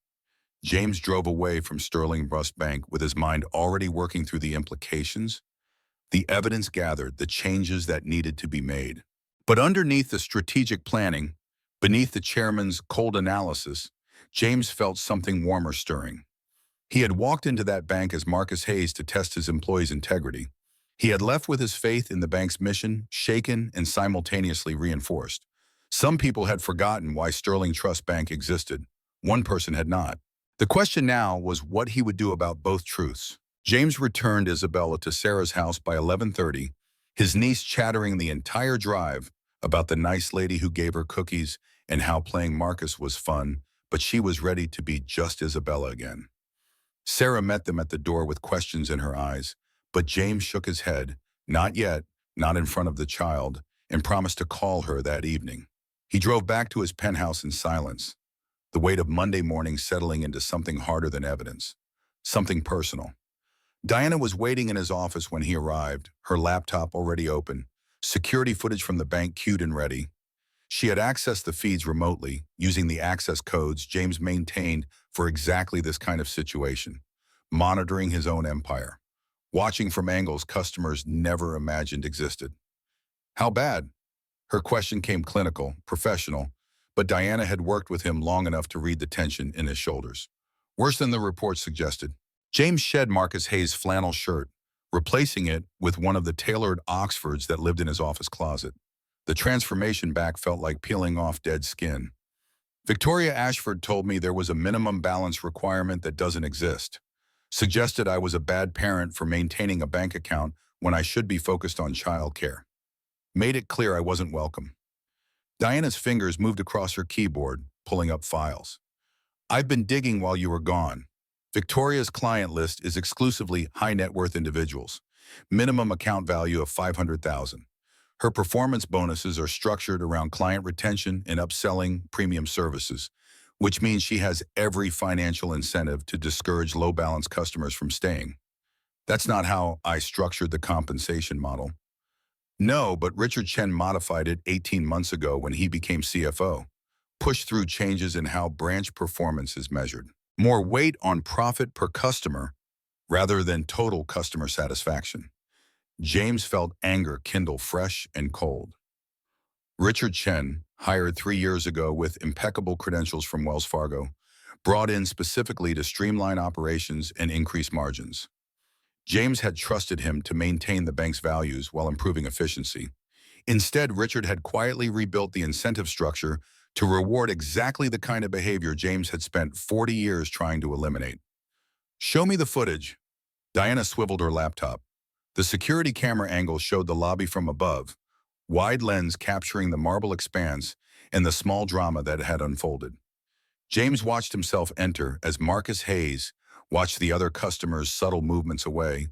James drove away from Sterling Trust Bank with his mind already working through the implications, the evidence gathered, the changes that needed to be made. But underneath the strategic planning, beneath the chairman's cold analysis, James felt something warmer stirring. He had walked into that bank as Marcus Hayes to test his employees' integrity. He had left with his faith in the bank's mission shaken and simultaneously reinforced. Some people had forgotten why Sterling Trust Bank existed. One person had not. The question now was what he would do about both truths. James returned Isabella to Sarah's house by 11:30, his niece chattering the entire drive about the nice lady who gave her cookies and how playing Marcus was fun, but she was ready to be just Isabella again. Sarah met them at the door with questions in her eyes, but James shook his head, not yet, not in front of the child, and promised to call her that evening. He drove back to his penthouse in silence, the weight of Monday morning settling into something harder than evidence, something personal. Diana was waiting in his office when he arrived, her laptop already open, security footage from the bank queued and ready. She had accessed the feeds remotely, using the access codes James maintained for exactly this kind of situation, monitoring his own empire, watching from angles customers never imagined existed. How bad? Her question came clinical, professional, but Diana had worked with him long enough to read the tension in his shoulders. Worse than the report suggested. James shed Marcus Hayes' flannel shirt, replacing it with one of the tailored Oxfords that lived in his office closet. The transformation back felt like peeling off dead skin. Victoria Ashford told me there was a minimum balance requirement that doesn't exist. Suggested I was a bad parent for maintaining a bank account when I should be focused on childcare. Made it clear I wasn't welcome. Diana's fingers moved across her keyboard, pulling up files. I've been digging while you were gone. Victoria's client list is exclusively high net worth individuals. Minimum account value of $500,000. Her performance bonuses are structured around client retention and upselling premium services, which means she has every financial incentive to discourage low-balance customers from staying. That's not how I structured the compensation model. No, but Richard Chen modified it 18 months ago when he became CFO, pushed through changes in how branch performance is measured. More weight on profit per customer rather than total customer satisfaction. James felt anger kindle fresh and cold. Richard Chen, hired 3 years ago with impeccable credentials from Wells Fargo, brought in specifically to streamline operations and increase margins. James had trusted him to maintain the bank's values while improving efficiency. Instead, Richard had quietly rebuilt the incentive structure to reward exactly the kind of behavior James had spent 40 years trying to eliminate. Show me the footage. Diana swiveled her laptop. The security camera angle showed the lobby from above, wide lens capturing the marble expanse and the small drama that had unfolded. James watched himself enter as Marcus Hayes watched the other customers' subtle movements away,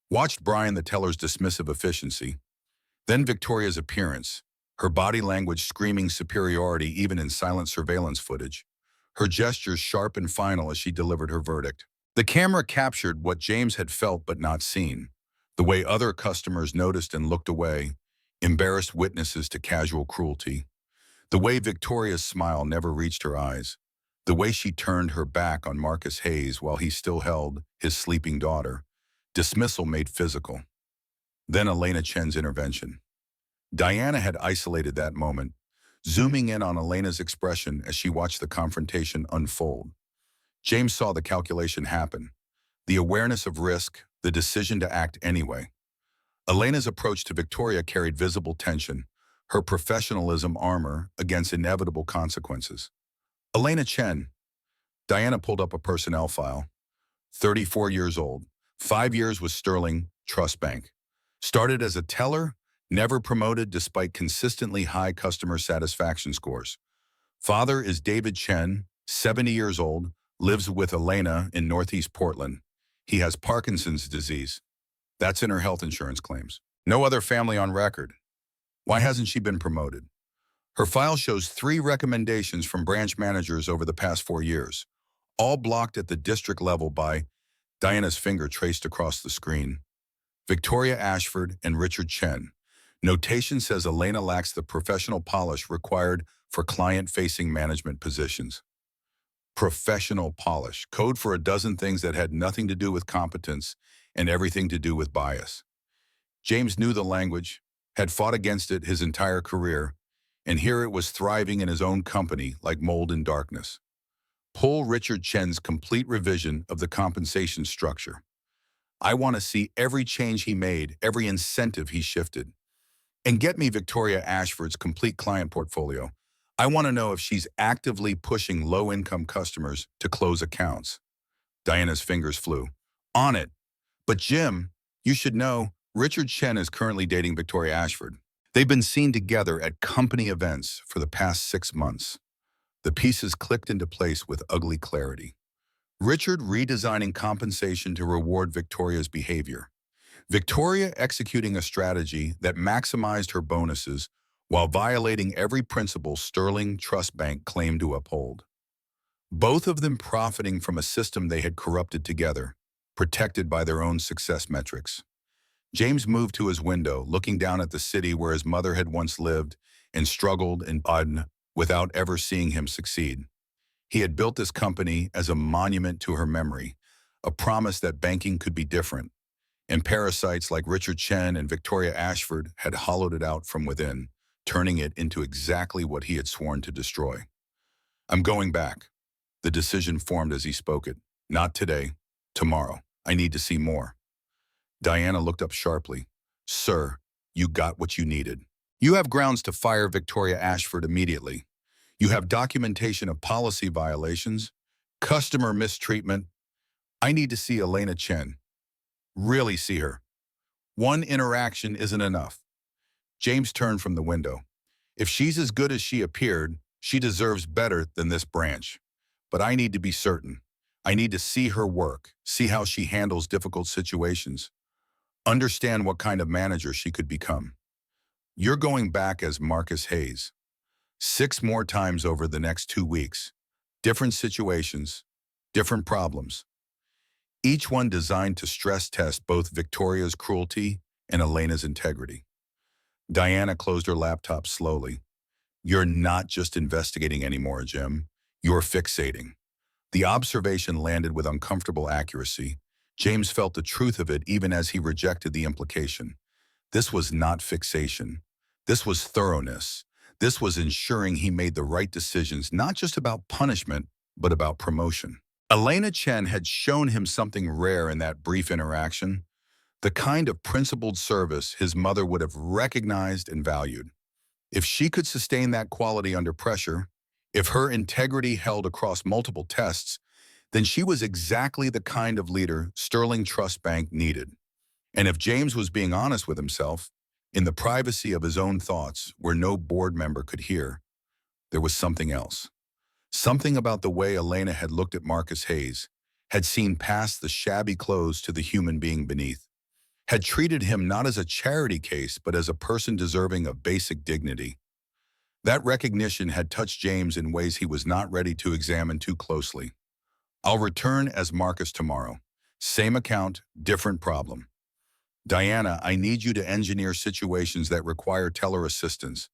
watched Brian the teller's dismissive efficiency, then Victoria's appearance, her body language screaming superiority even in silent surveillance footage, her gestures sharp and final as she delivered her verdict. The camera captured what James had felt but not seen, the way other customers noticed and looked away, embarrassed witnesses to casual cruelty, the way Victoria's smile never reached her eyes, the way she turned her back on Marcus Hayes while he still held his sleeping daughter, dismissal made physical. Then Elena Chen's intervention. Diana had isolated that moment, zooming in on Elena's expression as she watched the confrontation unfold. James saw the calculation happen, the awareness of risk, the decision to act anyway. Elena's approach to Victoria carried visible tension, her professionalism armor against inevitable consequences. Elena Chen. Diana pulled up a personnel file. 34 years old, 5 years with Sterling Trust Bank. Started as a teller, never promoted despite consistently high customer satisfaction scores. Father is David Chen, 70 years old, lives with Elena in Northeast Portland. He has Parkinson's disease. That's in her health insurance claims. No other family on record. Why hasn't she been promoted? Her file shows 3 recommendations from branch managers over the past 4 years, all blocked at the district level by Diana's finger traced across the screen. Victoria Ashford and Richard Chen. Notation says Elena lacks the professional polish required for client-facing management positions. Professional polish, code for a dozen things that had nothing to do with competence and everything to do with bias. James knew the language, had fought against it his entire career, and here it was thriving in his own company like mold in darkness. Pull Richard Chen's complete revision of the compensation structure. I want to see every change he made, every incentive he shifted. And get me Victoria Ashford's complete client portfolio. I want to know if she's actively pushing low-income customers to close accounts. Diana's fingers flew. On it. But Jim, you should know, Richard Chen is currently dating Victoria Ashford. They've been seen together at company events for the past 6 months. The pieces clicked into place with ugly clarity. Richard redesigning compensation to reward Victoria's behavior. Victoria executing a strategy that maximized her bonuses while violating every principle Sterling Trust Bank claimed to uphold. Both of them profiting from a system they had corrupted together, protected by their own success metrics. James moved to his window, looking down at the city where his mother had once lived and struggled in Baden without ever seeing him succeed. He had built this company as a monument to her memory, a promise that banking could be different, and parasites like Richard Chen and Victoria Ashford had hollowed it out from within, turning it into exactly what he had sworn to destroy. I'm going back. The decision formed as he spoke it. Not today. Tomorrow. I need to see more. Diana looked up sharply. Sir, you got what you needed. You have grounds to fire Victoria Ashford immediately. You have documentation of policy violations, customer mistreatment. I need to see Elena Chen. Really see her. One interaction isn't enough. James turned from the window. If she's as good as she appeared, she deserves better than this branch. But I need to be certain. I need to see her work, see how she handles difficult situations, understand what kind of manager she could become. You're going back as Marcus Hayes. 6 more times over the next 2 weeks. Different situations, different problems. Each one designed to stress test both Victoria's cruelty and Elena's integrity. Diana closed her laptop slowly. You're not just investigating anymore, Jim. You're fixating. The observation landed with uncomfortable accuracy. James felt the truth of it even as he rejected the implication. This was not fixation. This was thoroughness. This was ensuring he made the right decisions, not just about punishment, but about promotion. Elena Chen had shown him something rare in that brief interaction, the kind of principled service his mother would have recognized and valued. If she could sustain that quality under pressure, if her integrity held across multiple tests, then she was exactly the kind of leader Sterling Trust Bank needed. And if James was being honest with himself, In the privacy of his own thoughts, where no board member could hear, there was something else. Something about the way Elena had looked at Marcus Hayes, had seen past the shabby clothes to the human being beneath, had treated him not as a charity case, but as a person deserving of basic dignity. That recognition had touched James in ways he was not ready to examine too closely. I'll return as Marcus tomorrow. Same account, different problem. Diana, I need you to engineer situations that require teller assistance,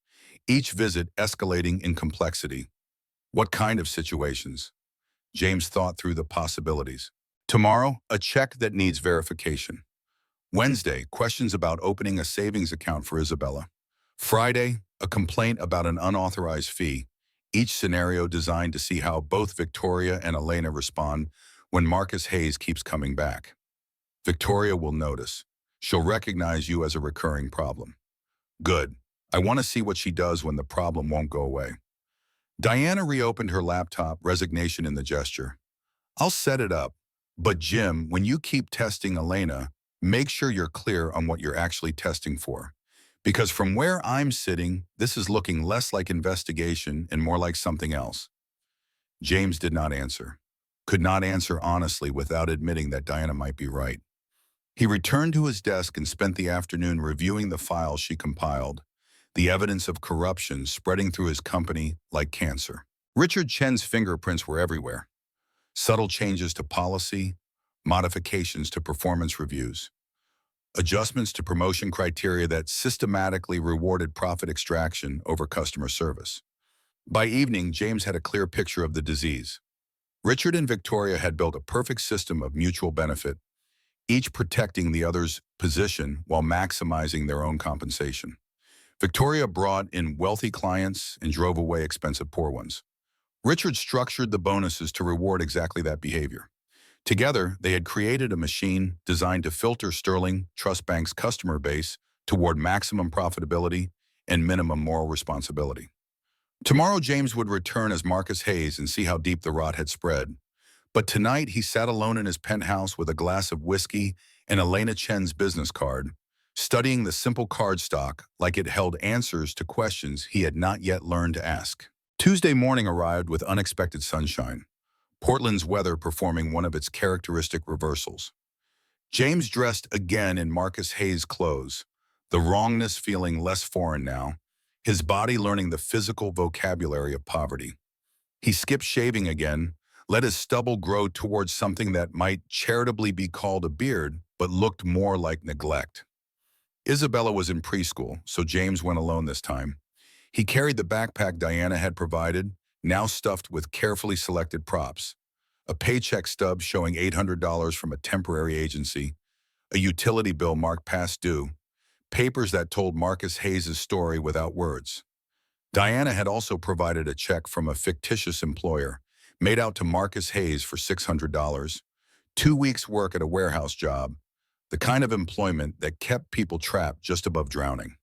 each visit escalating in complexity. What kind of situations? James thought through the possibilities. Tomorrow, a check that needs verification. Wednesday, questions about opening a savings account for Isabella. Friday, a complaint about an unauthorized fee, each scenario designed to see how both Victoria and Elena respond when Marcus Hayes keeps coming back. Victoria will notice. She'll recognize you as a recurring problem. Good. I want to see what she does when the problem won't go away. Diana reopened her laptop, resignation in the gesture. I'll set it up, but Jim, when you keep testing Elena, make sure you're clear on what you're actually testing for. Because from where I'm sitting, this is looking less like investigation and more like something else. James did not answer. Could not answer honestly without admitting that Diana might be right. He returned to his desk and spent the afternoon reviewing the files she compiled, the evidence of corruption spreading through his company like cancer. Richard Chen's fingerprints were everywhere. Subtle changes to policy, modifications to performance reviews, adjustments to promotion criteria that systematically rewarded profit extraction over customer service. By evening, James had a clear picture of the disease. Richard and Victoria had built a perfect system of mutual benefit, each protecting the other's position while maximizing their own compensation. Victoria brought in wealthy clients and drove away expensive poor ones. Richard structured the bonuses to reward exactly that behavior. Together, they had created a machine designed to filter Sterling Trust Bank's customer base toward maximum profitability and minimum moral responsibility. Tomorrow, James would return as Marcus Hayes and see how deep the rot had spread. But tonight, he sat alone in his penthouse with a glass of whiskey and Elena Chen's business card, studying the simple cardstock like it held answers to questions he had not yet learned to ask. Tuesday morning arrived with unexpected sunshine, Portland's weather performing one of its characteristic reversals. James dressed again in Marcus Hayes' clothes, the wrongness feeling less foreign now, his body learning the physical vocabulary of poverty. He skipped shaving again, let his stubble grow towards something that might charitably be called a beard, but looked more like neglect. Isabella was in preschool, so James went alone this time. He carried the backpack Diana had provided, now stuffed with carefully selected props. A paycheck stub showing $800 from a temporary agency, a utility bill marked past due, papers that told Marcus Hayes' story without words. Diana had also provided a check from a fictitious employer, made out to Marcus Hayes for $600, 2 weeks' work at a warehouse job, the kind of employment that kept people trapped just above drowning.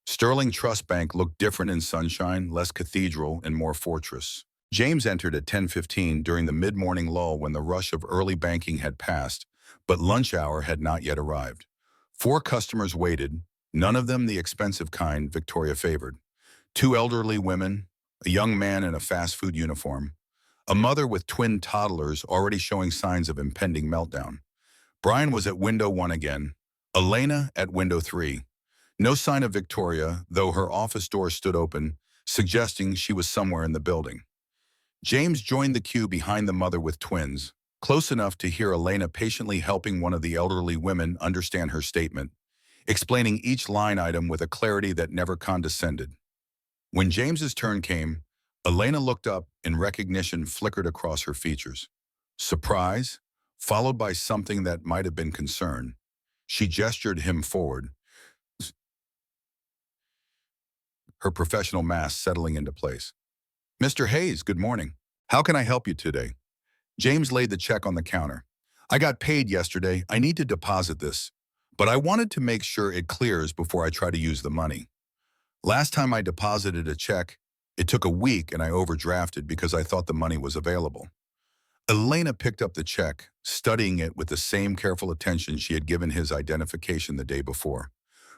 Sterling Trust Bank looked different in sunshine, less cathedral and more fortress. James entered at 10:15 during the mid-morning lull when the rush of early banking had passed, but lunch hour had not yet arrived. 4 customers waited, none of them the expensive kind Victoria favored. 2 elderly women, a young man in a fast food uniform, a mother with twin toddlers already showing signs of impending meltdown. Brian was at window 1 again, Elena at window 3. No sign of Victoria, though her office door stood open, suggesting she was somewhere in the building. James joined the queue behind the mother with twins, close enough to hear Elena patiently helping one of the elderly women understand her statement, explaining each line item with a clarity that never condescended. When James's turn came, Elena looked up and recognition flickered across her features. Surprise, followed by something that might have been concern. She gestured him forward, her professional mask settling into place. Mr. Hayes, good morning. How can I help you today? James laid the check on the counter. I got paid yesterday. I need to deposit this, but I wanted to make sure it clears before I try to use the money. Last time I deposited a check, it took a week and I overdrafted because I thought the money was available. Elena picked up the check, studying it with the same careful attention she had given his identification the day before.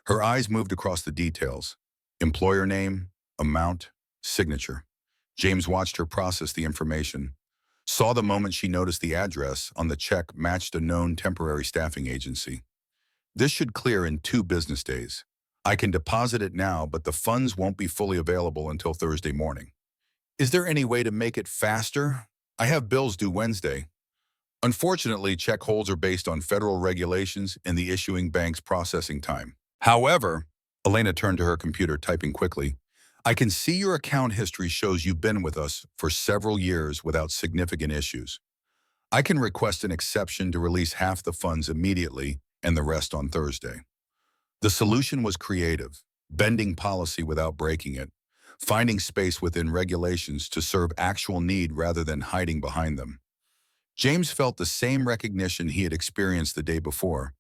Her eyes moved across the details. Employer name, amount, signature. James watched her process the information, saw the moment she noticed the address on the check matched a known temporary staffing agency. This should clear in 2 business days. I can deposit it now, but the funds won't be fully available until Thursday morning. Is there any way to make it faster? I have bills due Wednesday. Unfortunately, check holds are based on federal regulations and the issuing bank's processing time. However, Elena turned to her computer, typing quickly, I can see your account history shows you've been with us for several years without significant issues. I can request an exception to release half the funds immediately and the rest on Thursday. The solution was creative, bending policy without breaking it, finding space within regulations to serve actual need rather than hiding behind them. James felt the same recognition he had experienced the day before.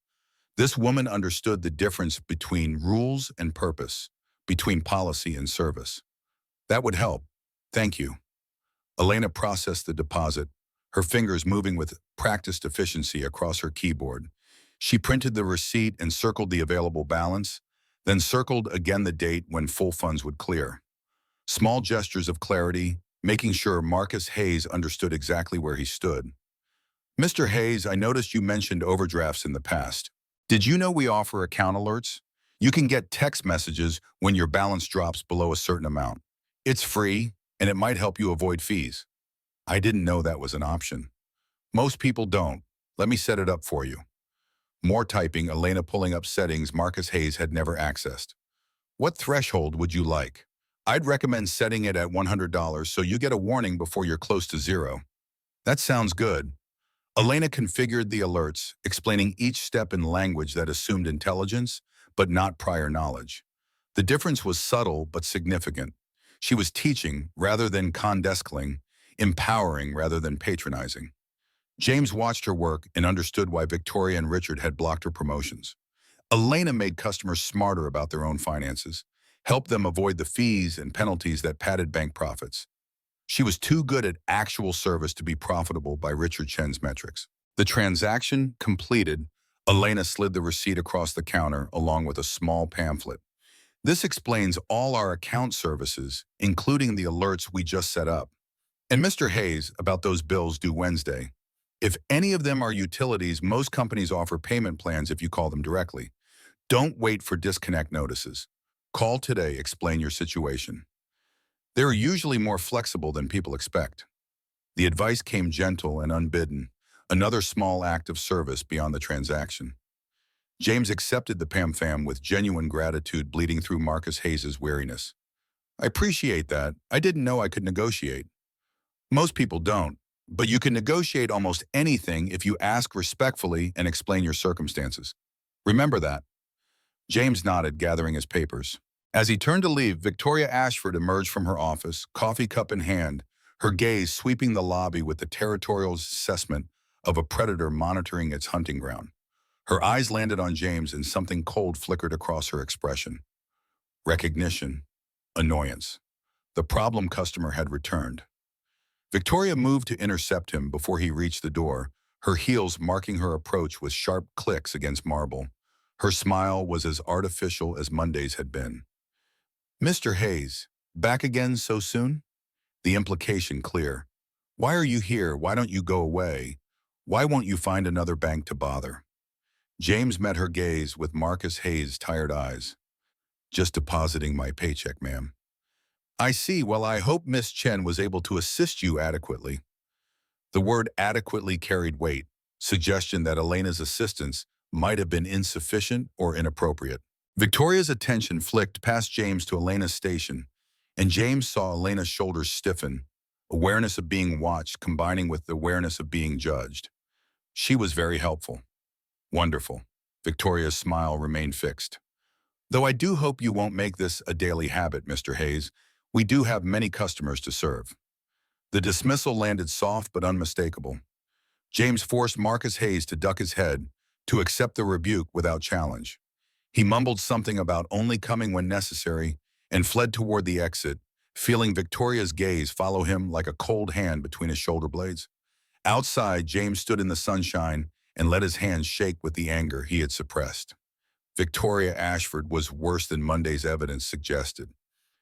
This woman understood the difference between rules and purpose, between policy and service. That would help. Thank you. Elena processed the deposit, her fingers moving with practiced efficiency across her keyboard. She printed the receipt and circled the available balance, then circled again the date when full funds would clear. Small gestures of clarity, making sure Marcus Hayes understood exactly where he stood. Mr. Hayes, I noticed you mentioned overdrafts in the past. Did you know we offer account alerts? You can get text messages when your balance drops below a certain amount. It's free, and it might help you avoid fees. I didn't know that was an option. Most people don't. Let me set it up for you. More typing, Elena pulling up settings Marcus Hayes had never accessed. What threshold would you like? I'd recommend setting it at $100 so you get a warning before you're close to zero. That sounds good. Elena configured the alerts, explaining each step in language that assumed intelligence, but not prior knowledge. The difference was subtle but significant. She was teaching rather than condescending, empowering rather than patronizing. James watched her work and understood why Victoria and Richard had blocked her promotions. Elena made customers smarter about their own finances, helped them avoid the fees and penalties that padded bank profits. She was too good at actual service to be profitable by Richard Chen's metrics. The transaction completed, Elena slid the receipt across the counter along with a small pamphlet. This explains all our account services, including the alerts we just set up. And Mr. Hayes, about those bills due Wednesday. If any of them are utilities, most companies offer payment plans if you call them directly. Don't wait for disconnect notices. Call today, explain your situation. They're usually more flexible than people expect. The advice came gentle and unbidden, another small act of service beyond the transaction. James accepted the PAM-FAM with genuine gratitude bleeding through Marcus Hayes' weariness. I appreciate that. I didn't know I could negotiate. Most people don't, but you can negotiate almost anything if you ask respectfully and explain your circumstances. Remember that. James nodded, gathering his papers. As he turned to leave, Victoria Ashford emerged from her office, coffee cup in hand, her gaze sweeping the lobby with the territorial assessment of a predator monitoring its hunting ground. Her eyes landed on James and something cold flickered across her expression. Recognition. Annoyance. The problem customer had returned. Victoria moved to intercept him before he reached the door, her heels marking her approach with sharp clicks against marble. Her smile was as artificial as Monday's had been. Mr. Hayes, back again so soon? The implication clear. Why are you here? Why don't you go away? Why won't you find another bank to bother? James met her gaze with Marcus Hayes' tired eyes. Just depositing my paycheck, ma'am. I see. Well, I hope Miss Chen was able to assist you adequately. The word adequately carried weight, suggestion that Elena's assistance might have been insufficient or inappropriate. Victoria's attention flicked past James to Elena's station, and James saw Elena's shoulders stiffen, awareness of being watched combining with the awareness of being judged. She was very helpful. Wonderful. Victoria's smile remained fixed. Though I do hope you won't make this a daily habit, Mr. Hayes. We do have many customers to serve. The dismissal landed soft but unmistakable. James forced Marcus Hayes to duck his head, to accept the rebuke without challenge. He mumbled something about only coming when necessary and fled toward the exit, feeling Victoria's gaze follow him like a cold hand between his shoulder blades. Outside, James stood in the sunshine and let his hands shake with the anger he had suppressed. Victoria Ashford was worse than Monday's evidence suggested.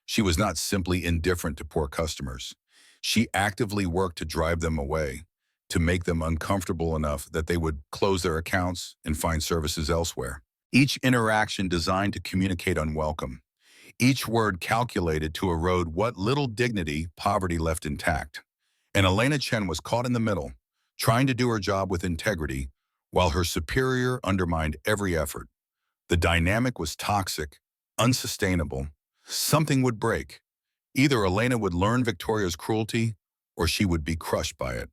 She was not simply indifferent to poor customers. She actively worked to drive them away, to make them uncomfortable enough that they would close their accounts and find services elsewhere. Each interaction designed to communicate unwelcome. Each word calculated to erode what little dignity poverty left intact. And Elena Chen was caught in the middle, trying to do her job with integrity, while her superior undermined every effort. The dynamic was toxic, unsustainable. Something would break. Either Elena would learn Victoria's cruelty, or she would be crushed by it.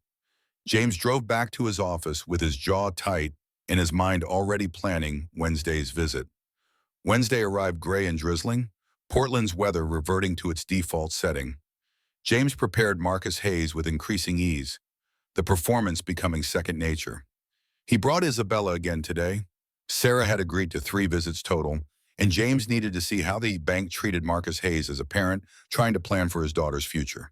James drove back to his office with his jaw tight and his mind already planning Wednesday's visit. Wednesday arrived gray and drizzling, Portland's weather reverting to its default setting. James prepared Marcus Hayes with increasing ease, the performance becoming second nature. He brought Isabella again today. Sarah had agreed to 3 visits total, and James needed to see how the bank treated Marcus Hayes as a parent trying to plan for his daughter's future.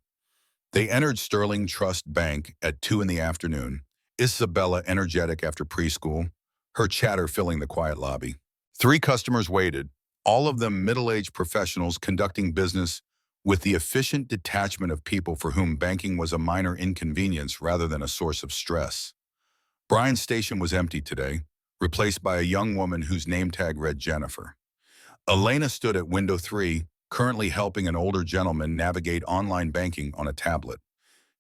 They entered Sterling Trust Bank at 2 in the afternoon, Isabella energetic after preschool, her chatter filling the quiet lobby. 3 customers waited, all of them middle-aged professionals conducting business with the efficient detachment of people for whom banking was a minor inconvenience rather than a source of stress. Brian's station was empty today, replaced by a young woman whose name tag read Jennifer. Elena stood at window 3, currently helping an older gentleman navigate online banking on a tablet.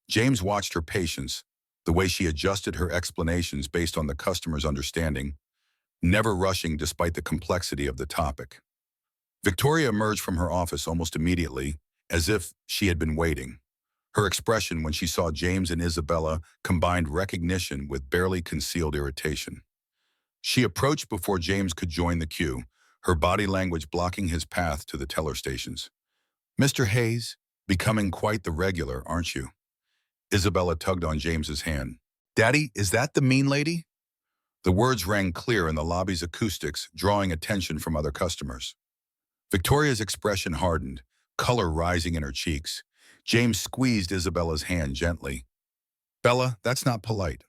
James watched her patience, the way she adjusted her explanations based on the customer's understanding, never rushing despite the complexity of the topic. Victoria emerged from her office almost immediately, as if she had been waiting. Her expression when she saw James and Isabella combined recognition with barely concealed irritation. She approached before James could join the queue, her body language blocking his path to the teller stations. "Mr. Hayes, becoming quite the regular, aren't you?" Isabella tugged on James's hand. "Daddy, is that the mean lady?" The words rang clear in the lobby's acoustics, drawing attention from other customers. Victoria's expression hardened, color rising in her cheeks. James squeezed Isabella's hand gently. "Bella, that's not polite."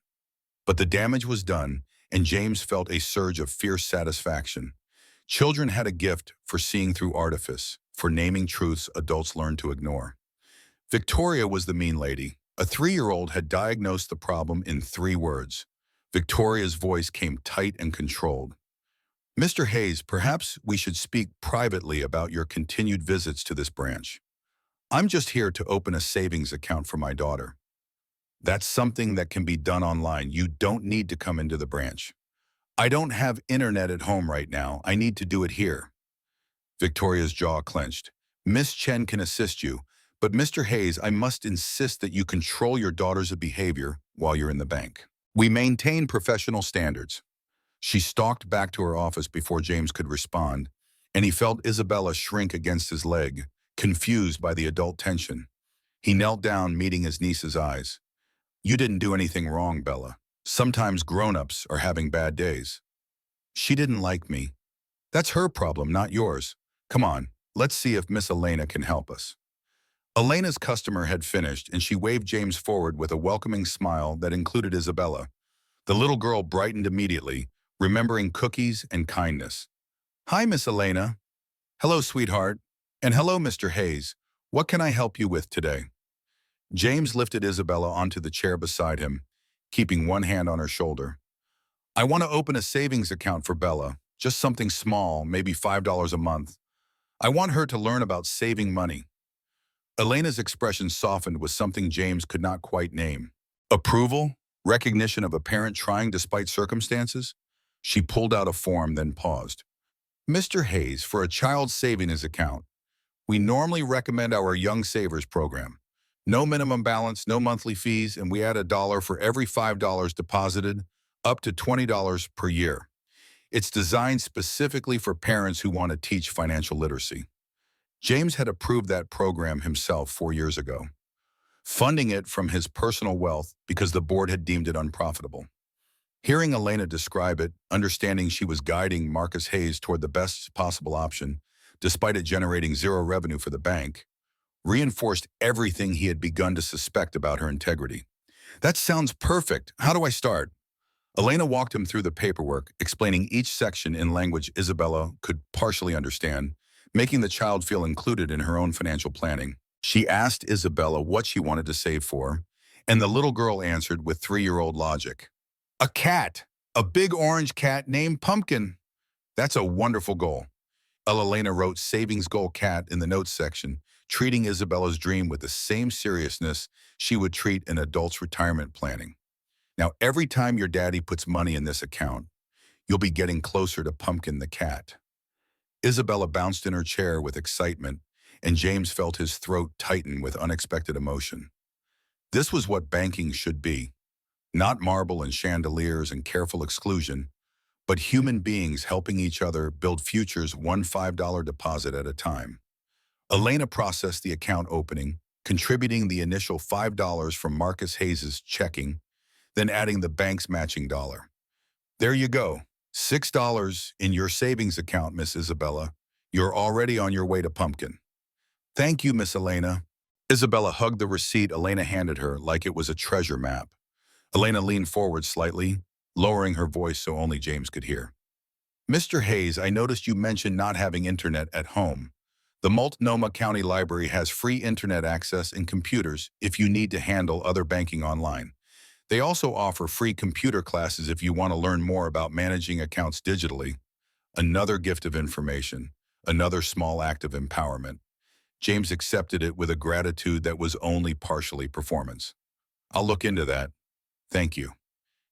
But the damage was done, and James felt a surge of fierce satisfaction. Children had a gift for seeing through artifice, for naming truths adults learned to ignore. Victoria was the mean lady. A 3-year-old had diagnosed the problem in 3 words. Victoria's voice came tight and controlled. "Mr. Hayes, perhaps we should speak privately about your continued visits to this branch. I'm just here to open a savings account for my daughter. That's something that can be done online. You don't need to come into the branch. I don't have internet at home right now. I need to do it here." Victoria's jaw clenched. "Miss Chen can assist you, but Mr. Hayes, I must insist that you control your daughter's behavior while you're in the bank. We maintain professional standards." She stalked back to her office before James could respond, and he felt Isabella shrink against his leg, confused by the adult tension. He knelt down, meeting his niece's eyes. "You didn't do anything wrong, Bella. Sometimes grown-ups are having bad days." "She didn't like me." "That's her problem, not yours. Come on, let's see if Miss Elena can help us." Elena's customer had finished, and she waved James forward with a welcoming smile that included Isabella. The little girl brightened immediately, remembering cookies and kindness. "Hi, Miss Elena." "Hello, sweetheart." "And hello, Mr. Hayes. What can I help you with today?" James lifted Isabella onto the chair beside him, keeping one hand on her shoulder. "I want to open a savings account for Bella, just something small, maybe $5 a month. I want her to learn about saving money." Elena's expression softened with something James could not quite name. Approval? Recognition of a parent trying despite circumstances? She pulled out a form, then paused. "Mr. Hayes, for a child's savings account, we normally recommend our Young Savers program. No minimum balance, no monthly fees, and we add $1 for every $5 deposited, up to $20 per year. It's designed specifically for parents who want to teach financial literacy." James had approved that program himself 4 years ago, funding it from his personal wealth because the board had deemed it unprofitable. Hearing Elena describe it, understanding she was guiding Marcus Hayes toward the best possible option, despite it generating 0 revenue for the bank, reinforced everything he had begun to suspect about her integrity. "That sounds perfect. How do I start?" Elena walked him through the paperwork, explaining each section in language Isabella could partially understand, making the child feel included in her own financial planning. She asked Isabella what she wanted to save for, and the little girl answered with 3-year-old logic. A cat! A big orange cat named Pumpkin! That's a wonderful goal. Elena wrote savings goal cat in the notes section, treating Isabella's dream with the same seriousness she would treat an adult's retirement planning. Now, every time your daddy puts money in this account, you'll be getting closer to Pumpkin the cat. Isabella bounced in her chair with excitement, and James felt his throat tighten with unexpected emotion. This was what banking should be. Not marble and chandeliers and careful exclusion, but human beings helping each other build futures one $5 deposit at a time. Elena processed the account opening, contributing the initial $5 from Marcus Hayes's checking, then adding the bank's matching dollar. There you go. $6 in your savings account, Miss Isabella. You're already on your way to Pumpkin. Thank you, Miss Elena. Isabella hugged the receipt Elena handed her like it was a treasure map. Elena leaned forward slightly, lowering her voice so only James could hear. Mr. Hayes, I noticed you mentioned not having internet at home. The Multnomah County Library has free internet access and computers if you need to handle other banking online. They also offer free computer classes if you want to learn more about managing accounts digitally. Another gift of information, another small act of empowerment. James accepted it with a gratitude that was only partially performance. I'll look into that. Thank you.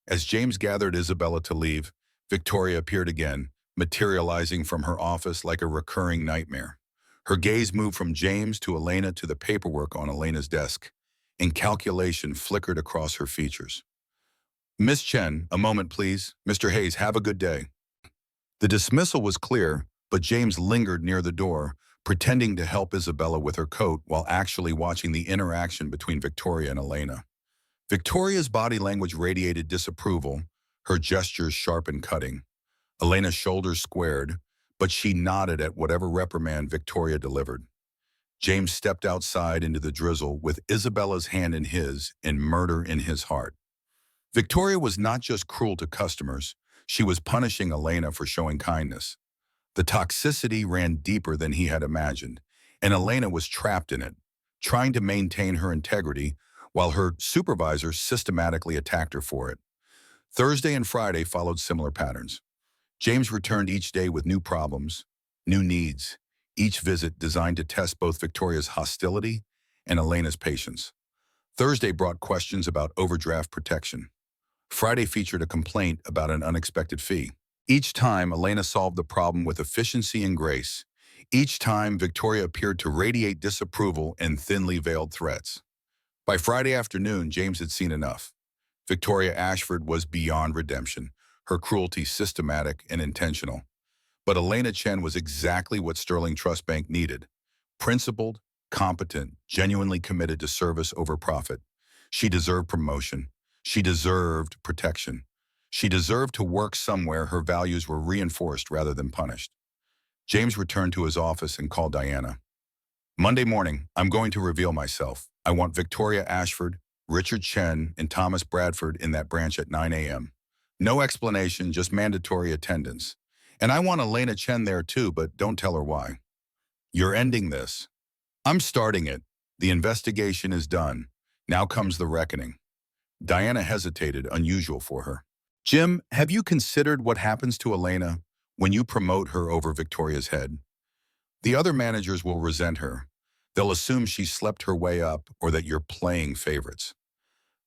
As James gathered Isabella to leave, Victoria appeared again, materializing from her office like a recurring nightmare. Her gaze moved from James to Elena to the paperwork on Elena's desk, and calculation flickered across her features. Miss Chen, a moment please. Mr. Hayes, have a good day. The dismissal was clear, but James lingered near the door, pretending to help Isabella with her coat while actually watching the interaction between Victoria and Elena. Victoria's body language radiated disapproval, her gestures sharp and cutting. Elena's shoulders squared, but she nodded at whatever reprimand Victoria delivered. James stepped outside into the drizzle with Isabella's hand in his and murder in his heart. Victoria was not just cruel to customers, she was punishing Elena for showing kindness. The toxicity ran deeper than he had imagined, and Elena was trapped in it, trying to maintain her integrity while her supervisor systematically attacked her for it. Thursday and Friday followed similar patterns. James returned each day with new problems, new needs, each visit designed to test both Victoria's hostility and Elena's patience. Thursday brought questions about overdraft protection. Friday featured a complaint about an unexpected fee. Each time, Elena solved the problem with efficiency and grace. Each time, Victoria appeared to radiate disapproval and thinly veiled threats. By Friday afternoon, James had seen enough. Victoria Ashford was beyond redemption, her cruelty systematic and intentional. But Elena Chen was exactly what Sterling Trust Bank needed. Principled, competent, genuinely committed to service over profit. She deserved promotion. She deserved protection. She deserved to work somewhere her values were reinforced rather than punished. James returned to his office and called Diana. Monday morning, I'm going to reveal myself. I want Victoria Ashford, Richard Chen, and Thomas Bradford in that branch at 9 a.m. No explanation, just mandatory attendance. And I want Elena Chen there too, but don't tell her why. You're ending this. I'm starting it. The investigation is done. Now comes the reckoning. Diana hesitated, unusual for her. Jim, have you considered what happens to Elena when you promote her over Victoria's head? The other managers will resent her. They'll assume she slept her way up or that you're playing favorites.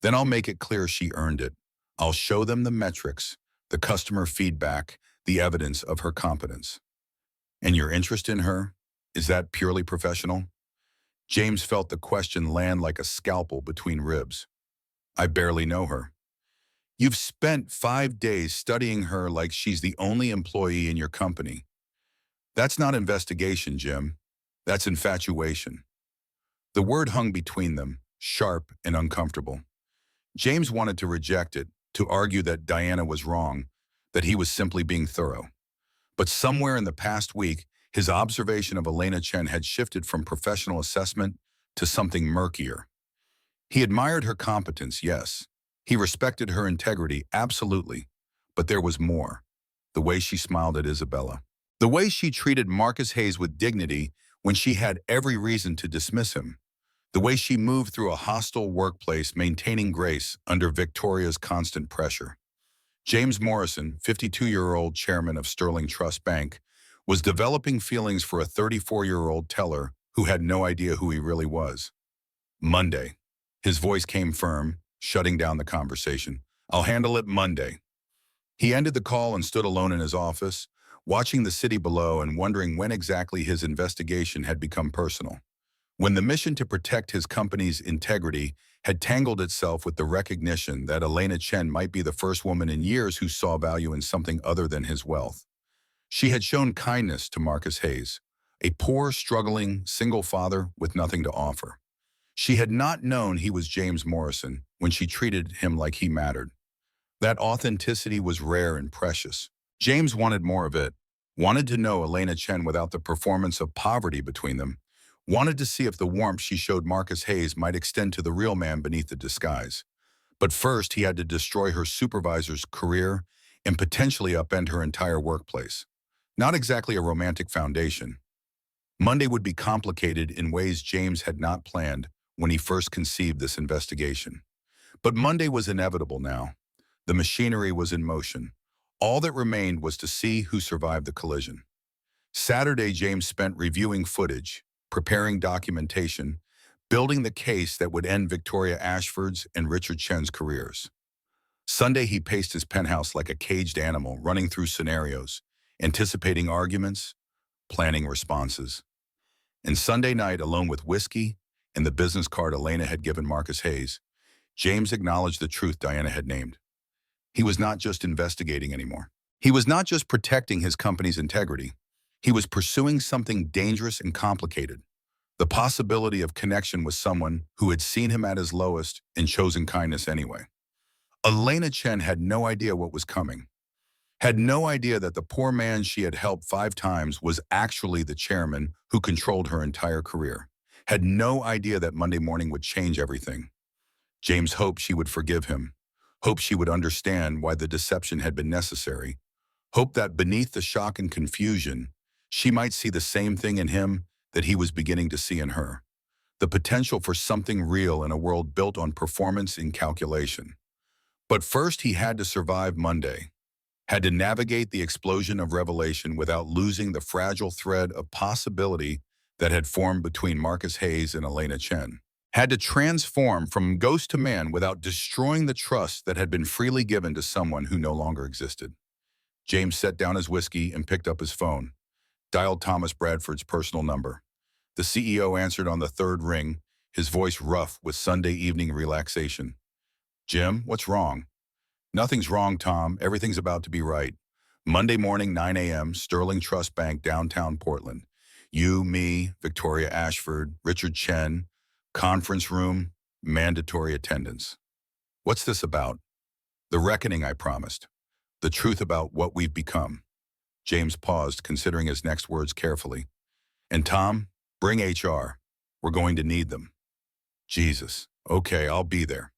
Then I'll make it clear she earned it. I'll show them the metrics, the customer feedback, the evidence of her competence. And your interest in her? Is that purely professional? James felt the question land like a scalpel between ribs. I barely know her. You've spent 5 days studying her like she's the only employee in your company. That's not investigation, Jim. That's infatuation. The word hung between them, sharp and uncomfortable. James wanted to reject it, to argue that Diana was wrong, that he was simply being thorough. But somewhere in the past week, his observation of Elena Chen had shifted from professional assessment to something murkier. He admired her competence, yes, He respected her integrity, absolutely. But there was more. The way she smiled at Isabella. The way she treated Marcus Hayes with dignity when she had every reason to dismiss him. The way she moved through a hostile workplace maintaining grace under Victoria's constant pressure. James Morrison, 52-year-old chairman of Sterling Trust Bank, was developing feelings for a 34-year-old teller who had no idea who he really was. Monday. His voice came firm, shutting down the conversation. I'll handle it Monday. He ended the call and stood alone in his office, watching the city below and wondering when exactly his investigation had become personal. When the mission to protect his company's integrity had tangled itself with the recognition that Elena Chen might be the first woman in years who saw value in something other than his wealth. She had shown kindness to Marcus Hayes, a poor, struggling, single father with nothing to offer. She had not known he was James Morrison when she treated him like he mattered. That authenticity was rare and precious. James wanted more of it, wanted to know Elena Chen without the performance of poverty between them, wanted to see if the warmth she showed Marcus Hayes might extend to the real man beneath the disguise. But first, he had to destroy her supervisor's career and potentially upend her entire workplace. Not exactly a romantic foundation. Monday would be complicated in ways James had not planned when he first conceived this investigation. But Monday was inevitable now. The machinery was in motion. All that remained was to see who survived the collision. Saturday, James spent reviewing footage, preparing documentation, building the case that would end Victoria Ashford's and Richard Chen's careers. Sunday, he paced his penthouse like a caged animal, running through scenarios, anticipating arguments, planning responses. And Sunday night, alone with whiskey and the business card Elena had given Marcus Hayes, James acknowledged the truth Diana had named. He was not just investigating anymore. He was not just protecting his company's integrity. He was pursuing something dangerous and complicated. The possibility of connection with someone who had seen him at his lowest and chosen kindness anyway. Elena Chen had no idea what was coming. Had no idea that the poor man she had helped 5 times was actually the chairman who controlled her entire career. Had no idea that Monday morning would change everything. James hoped she would forgive him. Hoped she would understand why the deception had been necessary. Hoped that beneath the shock and confusion, she might see the same thing in him that he was beginning to see in her. The potential for something real in a world built on performance and calculation. But first he had to survive Monday. Had to navigate the explosion of revelation without losing the fragile thread of possibility that had formed between Marcus Hayes and Elena Chen. Had to transform from ghost to man without destroying the trust that had been freely given to someone who no longer existed. James set down his whiskey and picked up his phone, dialed Thomas Bradford's personal number. The CEO answered on the 3rd ring, his voice rough with Sunday evening relaxation. Jim, what's wrong? Nothing's wrong, Tom. Everything's about to be right. Monday morning, 9 a.m., Sterling Trust Bank, downtown Portland. You, me, Victoria Ashford, Richard Chen, conference room, mandatory attendance. What's this about? The reckoning I promised. The truth about what we've become. James paused, considering his next words carefully. And Tom, bring HR. We're going to need them. Jesus. Okay, I'll be there.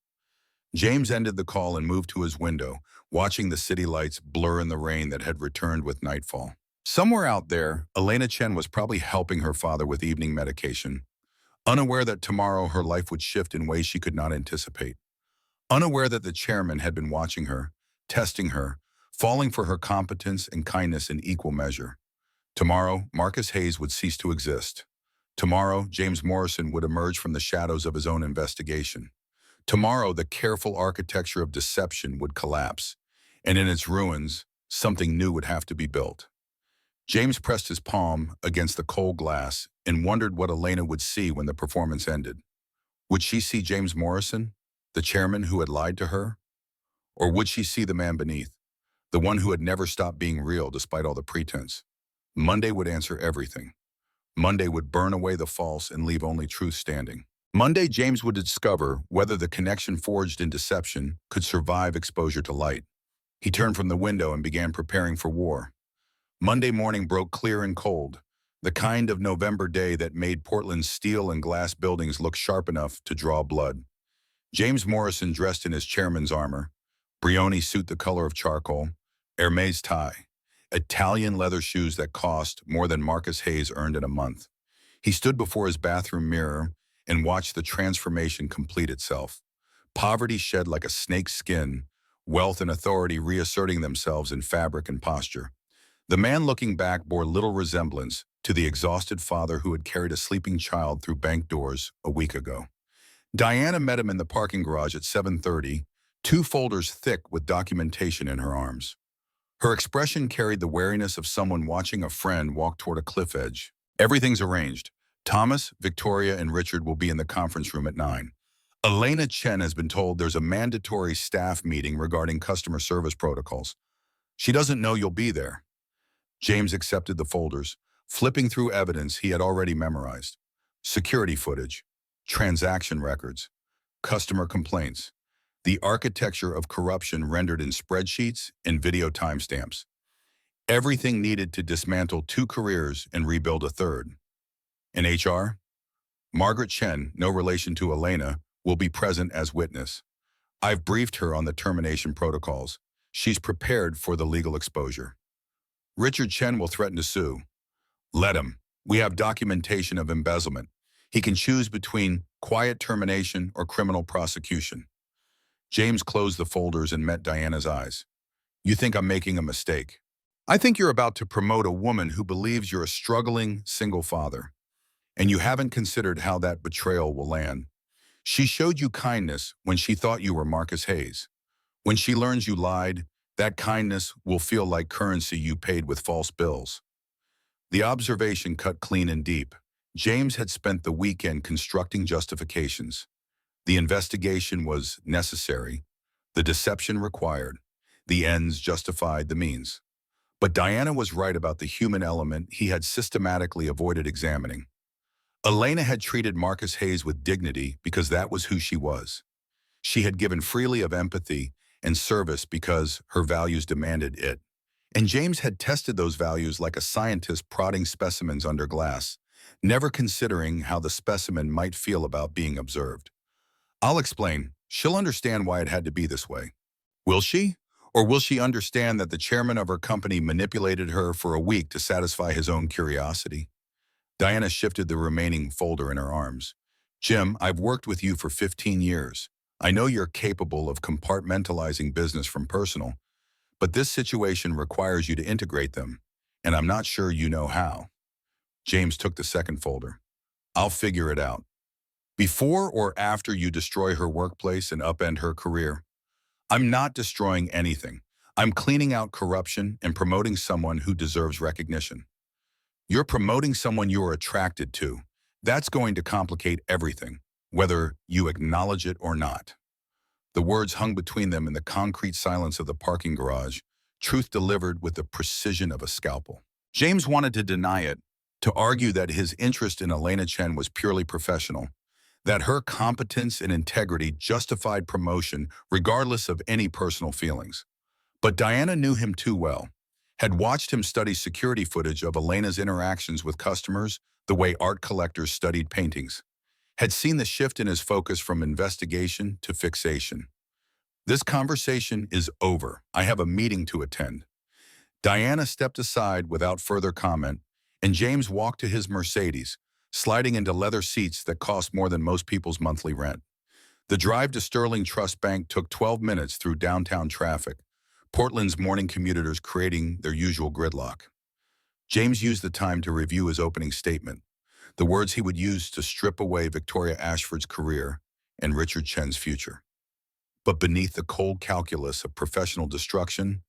James ended the call and moved to his window, watching the city lights blur in the rain that had returned with nightfall. Somewhere out there, Elena Chen was probably helping her father with evening medication, unaware that tomorrow her life would shift in ways she could not anticipate. Unaware that the chairman had been watching her, testing her, falling for her competence and kindness in equal measure. Tomorrow, Marcus Hayes would cease to exist. Tomorrow, James Morrison would emerge from the shadows of his own investigation. Tomorrow, the careful architecture of deception would collapse, and in its ruins, something new would have to be built. James pressed his palm against the cold glass and wondered what Elena would see when the performance ended. Would she see James Morrison, the chairman who had lied to her? Or would she see the man beneath, the one who had never stopped being real despite all the pretense? Monday would answer everything. Monday would burn away the false and leave only truth standing. Monday, James would discover whether the connection forged in deception could survive exposure to light. He turned from the window and began preparing for war. Monday morning broke clear and cold, the kind of November day that made Portland's steel and glass buildings look sharp enough to draw blood. James Morrison dressed in his chairman's armor, Brioni suit the color of charcoal, Hermes tie, Italian leather shoes that cost more than Marcus Hayes earned in a month. He stood before his bathroom mirror and watched the transformation complete itself. Poverty shed like a snake's skin, wealth and authority reasserting themselves in fabric and posture. The man looking back bore little resemblance to the exhausted father who had carried a sleeping child through bank doors a week ago. Diana met him in the parking garage at 7:30, two folders thick with documentation in her arms. Her expression carried the wariness of someone watching a friend walk toward a cliff edge. Everything's arranged. Thomas, Victoria, and Richard will be in the conference room at 9. Elena Chen has been told there's a mandatory staff meeting regarding customer service protocols. She doesn't know you'll be there. James accepted the folders, flipping through evidence he had already memorized. Security footage, transaction records, customer complaints, the architecture of corruption rendered in spreadsheets and video timestamps. Everything needed to dismantle two careers and rebuild a third. In HR, Margaret Chen, no relation to Elena, will be present as witness. I've briefed her on the termination protocols. She's prepared for the legal exposure. Richard Chen will threaten to sue. Let him. We have documentation of embezzlement. He can choose between quiet termination or criminal prosecution. James closed the folders and met Diana's eyes. You think I'm making a mistake. I think you're about to promote a woman who believes you're a struggling single father. And you haven't considered how that betrayal will land. She showed you kindness when she thought you were Marcus Hayes. When she learns you lied, that kindness will feel like currency you paid with false bills. The observation cut clean and deep. James had spent the weekend constructing justifications. The investigation was necessary. The deception required. The ends justified the means. But Diana was right about the human element he had systematically avoided examining. Elena had treated Marcus Hayes with dignity because that was who she was. She had given freely of empathy and service because her values demanded it. And James had tested those values like a scientist prodding specimens under glass, never considering how the specimen might feel about being observed. I'll explain. She'll understand why it had to be this way. Will she? Or will she understand that the chairman of her company manipulated her for a week to satisfy his own curiosity? Diana shifted the remaining folder in her arms. Jim, I've worked with you for 15 years. I know you're capable of compartmentalizing business from personal, but this situation requires you to integrate them, and I'm not sure you know how. James took the second folder. I'll figure it out. Before or after you destroy her workplace and upend her career? I'm not destroying anything. I'm cleaning out corruption and promoting someone who deserves recognition. You're promoting someone you're attracted to. That's going to complicate everything, whether you acknowledge it or not. The words hung between them in the concrete silence of the parking garage, truth delivered with the precision of a scalpel. James wanted to deny it, to argue that his interest in Elena Chen was purely professional, that her competence and integrity justified promotion regardless of any personal feelings. But Diana knew him too well, had watched him study security footage of Elena's interactions with customers the way art collectors studied paintings, had seen the shift in his focus from investigation to fixation. This conversation is over. I have a meeting to attend. Diana stepped aside without further comment, and James walked to his Mercedes, sliding into leather seats that cost more than most people's monthly rent. The drive to Sterling Trust Bank took 12 minutes through downtown traffic, Portland's morning commuters creating their usual gridlock. James used the time to review his opening statement, the words he would use to strip away Victoria Ashford's career and Richard Chen's future. But beneath the cold calculus of professional destruction,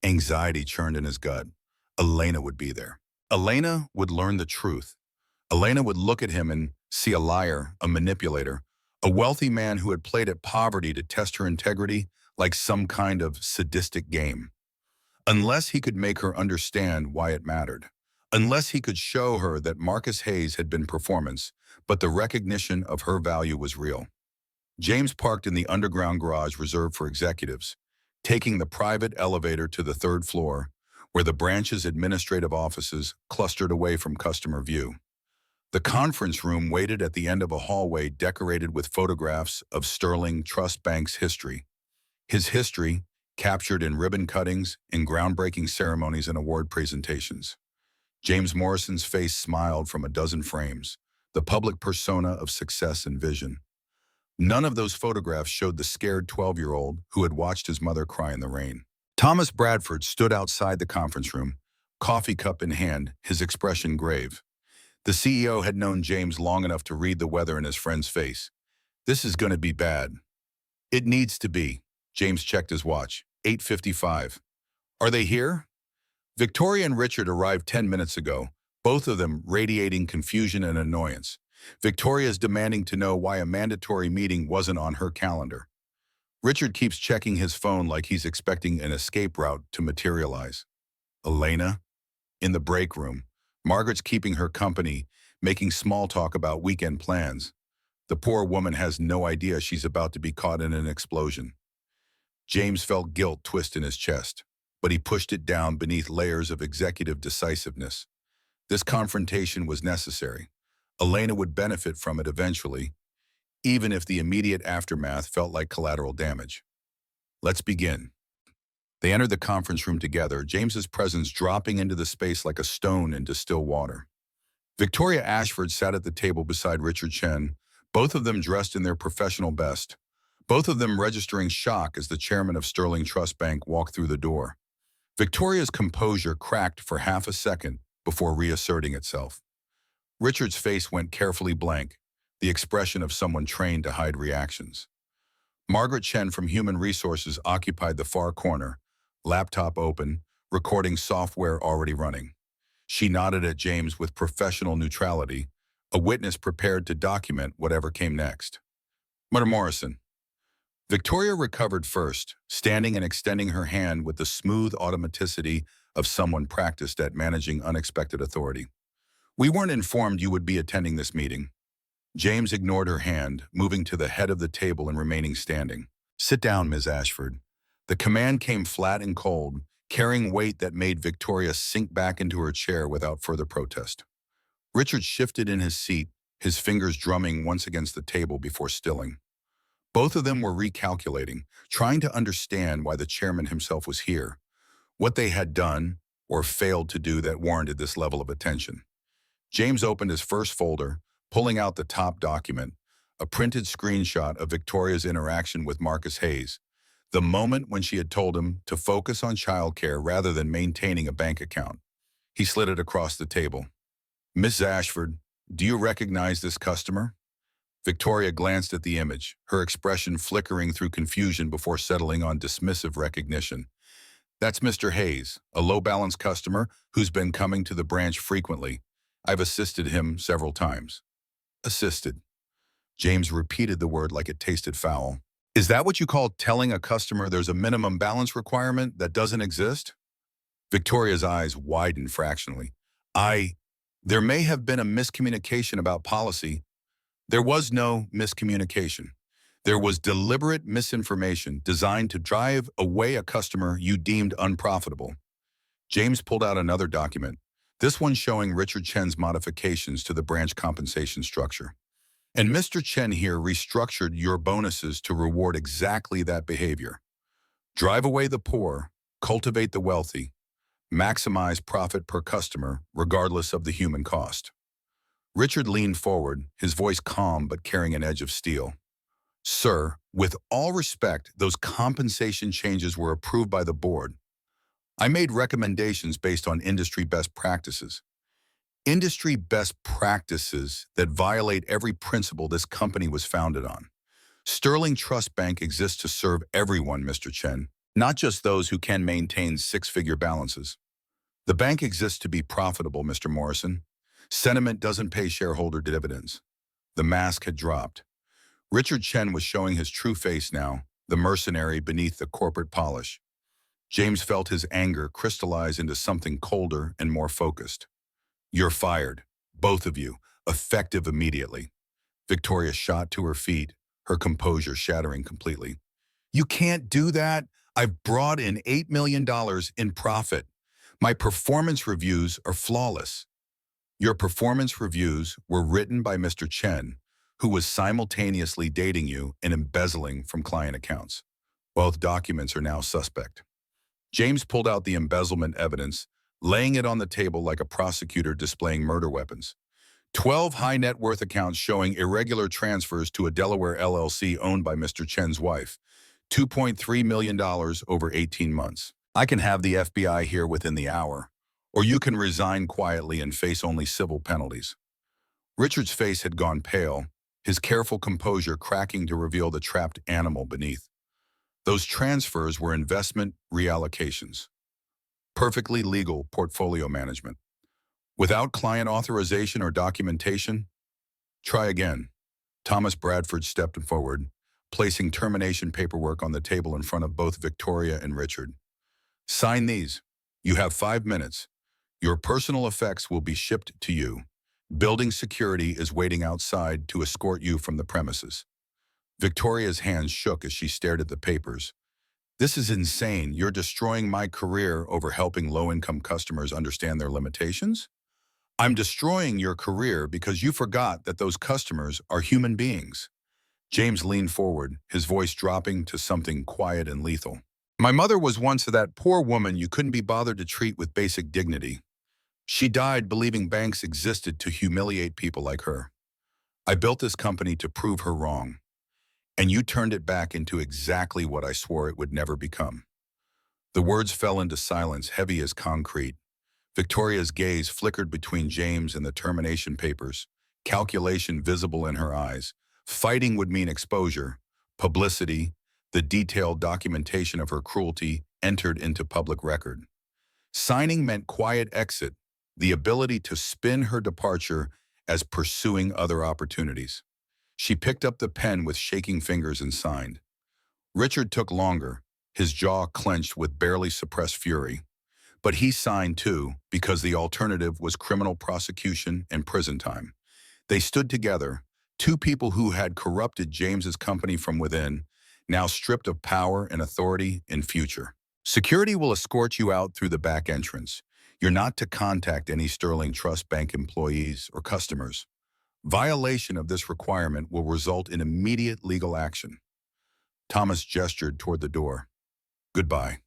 anxiety churned in his gut. Elena would be there. Elena would learn the truth. Elena would look at him and see a liar, a manipulator, a wealthy man who had played at poverty to test her integrity like some kind of sadistic game. Unless he could make her understand why it mattered. Unless he could show her that Marcus Hayes had been performance, but the recognition of her value was real. James parked in the underground garage reserved for executives, taking the private elevator to the third floor, where the branch's administrative offices clustered away from customer view. The conference room waited at the end of a hallway decorated with photographs of Sterling Trust Bank's history. His history, captured in ribbon cuttings, in groundbreaking ceremonies and award presentations. James Morrison's face smiled from a dozen frames, the public persona of success and vision. None of those photographs showed the scared 12-year-old who had watched his mother cry in the rain. Thomas Bradford stood outside the conference room, coffee cup in hand, his expression grave. The CEO had known James long enough to read the weather in his friend's face. This is going to be bad. It needs to be. James checked his watch. 8:55. Are they here? Victoria and Richard arrived 10 minutes ago, both of them radiating confusion and annoyance. Victoria's demanding to know why a mandatory meeting wasn't on her calendar. Richard keeps checking his phone like he's expecting an escape route to materialize. Elena? In the break room, Margaret's keeping her company, making small talk about weekend plans. The poor woman has no idea she's about to be caught in an explosion. James felt guilt twist in his chest, but he pushed it down beneath layers of executive decisiveness. This confrontation was necessary. Elena would benefit from it eventually, even if the immediate aftermath felt like collateral damage. Let's begin. They entered the conference room together, James's presence dropping into the space like a stone into still water. Victoria Ashford sat at the table beside Richard Chen, both of them dressed in their professional best, both of them registering shock as the chairman of Sterling Trust Bank walked through the door. Victoria's composure cracked for half a second before reasserting itself. Richard's face went carefully blank, the expression of someone trained to hide reactions. Margaret Chen from Human Resources occupied the far corner, laptop open, recording software already running. She nodded at James with professional neutrality, a witness prepared to document whatever came next. Mr. Morrison. Victoria recovered first, standing and extending her hand with the smooth automaticity of someone practiced at managing unexpected authority. We weren't informed you would be attending this meeting. James ignored her hand, moving to the head of the table and remaining standing. Sit down, Ms. Ashford. The command came flat and cold, carrying weight that made Victoria sink back into her chair without further protest. Richard shifted in his seat, his fingers drumming once against the table before stilling. Both of them were recalculating, trying to understand why the chairman himself was here, what they had done or failed to do that warranted this level of attention. James opened his first folder, pulling out the top document, a printed screenshot of Victoria's interaction with Marcus Hayes, the moment when she had told him to focus on childcare rather than maintaining a bank account. He slid it across the table. Miss Ashford, do you recognize this customer? Victoria glanced at the image, her expression flickering through confusion before settling on dismissive recognition. That's Mr. Hayes, a low-balance customer who's been coming to the branch frequently. I've assisted him several times. Assisted. James repeated the word like it tasted foul. Is that what you call telling a customer there's a minimum balance requirement that doesn't exist? Victoria's eyes widened fractionally. There may have been a miscommunication about policy. There was no miscommunication. There was deliberate misinformation designed to drive away a customer you deemed unprofitable. James pulled out another document, this one showing Richard Chen's modifications to the branch compensation structure. And Mr. Chen here restructured your bonuses to reward exactly that behavior. Drive away the poor, cultivate the wealthy, maximize profit per customer regardless of the human cost. Richard leaned forward, his voice calm but carrying an edge of steel. Sir, with all respect, those compensation changes were approved by the board. I made recommendations based on industry best practices. Industry best practices that violate every principle this company was founded on. Sterling Trust Bank exists to serve everyone, Mr. Chen, not just those who can maintain six-figure balances. The bank exists to be profitable, Mr. Morrison. Sentiment doesn't pay shareholder dividends. The mask had dropped. Richard Chen was showing his true face now, the mercenary beneath the corporate polish. James felt his anger crystallize into something colder and more focused. You're fired, both of you, effective immediately. Victoria shot to her feet, her composure shattering completely. You can't do that. I've brought in $8 million in profit. My performance reviews are flawless. Your performance reviews were written by Mr. Chen, who was simultaneously dating you and embezzling from client accounts. Both documents are now suspect. James pulled out the embezzlement evidence, laying it on the table like a prosecutor displaying murder weapons. 12 high net worth accounts showing irregular transfers to a Delaware LLC owned by Mr. Chen's wife. $2.3 million over 18 months. I can have the FBI here within the hour, or you can resign quietly and face only civil penalties. Richard's face had gone pale, his careful composure cracking to reveal the trapped animal beneath. Those transfers were investment reallocations. Perfectly legal portfolio management. Without client authorization or documentation? Try again. Thomas Bradford stepped forward, placing termination paperwork on the table in front of both Victoria and Richard. Sign these. You have 5 minutes. Your personal effects will be shipped to you. Building security is waiting outside to escort you from the premises. Victoria's hands shook as she stared at the papers. This is insane. You're destroying my career over helping low-income customers understand their limitations? I'm destroying your career because you forgot that those customers are human beings. James leaned forward, his voice dropping to something quiet and lethal. My mother was once that poor woman you couldn't be bothered to treat with basic dignity. She died believing banks existed to humiliate people like her. I built this company to prove her wrong, and you turned it back into exactly what I swore it would never become. The words fell into silence, heavy as concrete. Victoria's gaze flickered between James and the termination papers, calculation visible in her eyes. Fighting would mean exposure, publicity, the detailed documentation of her cruelty entered into public record. Signing meant quiet exit, the ability to spin her departure as pursuing other opportunities. She picked up the pen with shaking fingers and signed. Richard took longer, his jaw clenched with barely suppressed fury. But he signed too, because the alternative was criminal prosecution and prison time. They stood together, two people who had corrupted James's company from within, now stripped of power and authority in future. Security will escort you out through the back entrance. You're not to contact any Sterling Trust Bank employees or customers. Violation of this requirement will result in immediate legal action. Thomas gestured toward the door. Goodbye.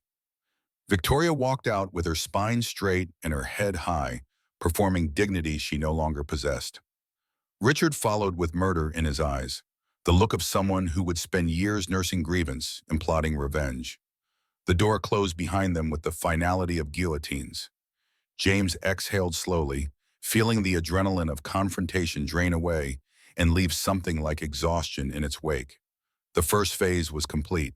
Victoria walked out with her spine straight and her head high, performing dignity she no longer possessed. Richard followed with murder in his eyes, the look of someone who would spend years nursing grievance and plotting revenge. The door closed behind them with the finality of guillotines. James exhaled slowly, feeling the adrenaline of confrontation drain away and leave something like exhaustion in its wake. The first phase was complete.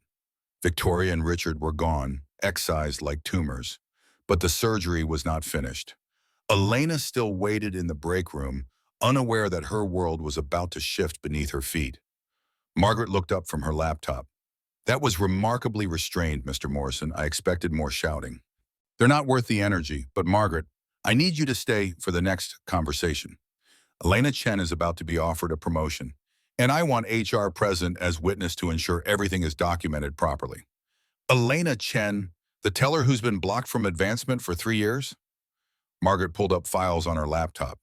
Victoria and Richard were gone, excised like tumors, but the surgery was not finished. Elena still waited in the break room, unaware that her world was about to shift beneath her feet. Margaret looked up from her laptop. That was remarkably restrained, Mr. Morrison. I expected more shouting. They're not worth the energy, but Margaret, I need you to stay for the next conversation. Elena Chen is about to be offered a promotion, and I want HR present as witness to ensure everything is documented properly. Elena Chen, the teller who's been blocked from advancement for 3 years? Margaret pulled up files on her laptop.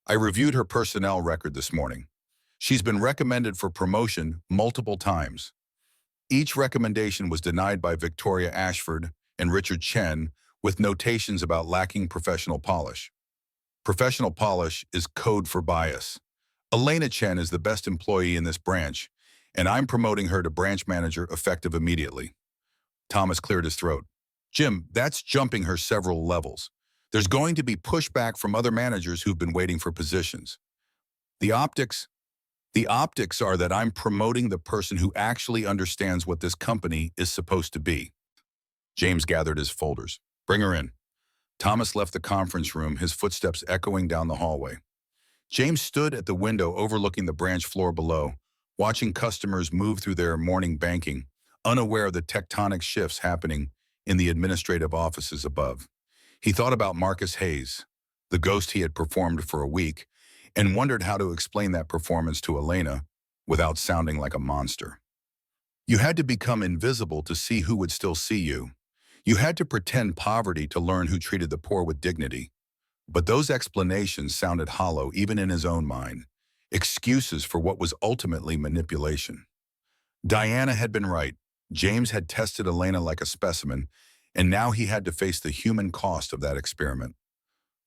I reviewed her personnel record this morning. She's been recommended for promotion multiple times. Each recommendation was denied by Victoria Ashford and Richard Chen with notations about lacking professional polish. Professional polish is code for bias. Elena Chen is the best employee in this branch, and I'm promoting her to branch manager effective immediately. Thomas cleared his throat. Jim, that's jumping her several levels. There's going to be pushback from other managers who've been waiting for positions. The optics are that I'm promoting the person who actually understands what this company is supposed to be. James gathered his folders. Bring her in. Thomas left the conference room, his footsteps echoing down the hallway. James stood at the window overlooking the branch floor below, watching customers move through their morning banking, unaware of the tectonic shifts happening in the administrative offices above. He thought about Marcus Hayes, the ghost he had performed for a week, and wondered how to explain that performance to Elena without sounding like a monster. You had to become invisible to see who would still see you. You had to pretend poverty to learn who treated the poor with dignity. But those explanations sounded hollow even in his own mind, excuses for what was ultimately manipulation. Diana had been right. James had tested Elena like a specimen, and now he had to face the human cost of that experiment.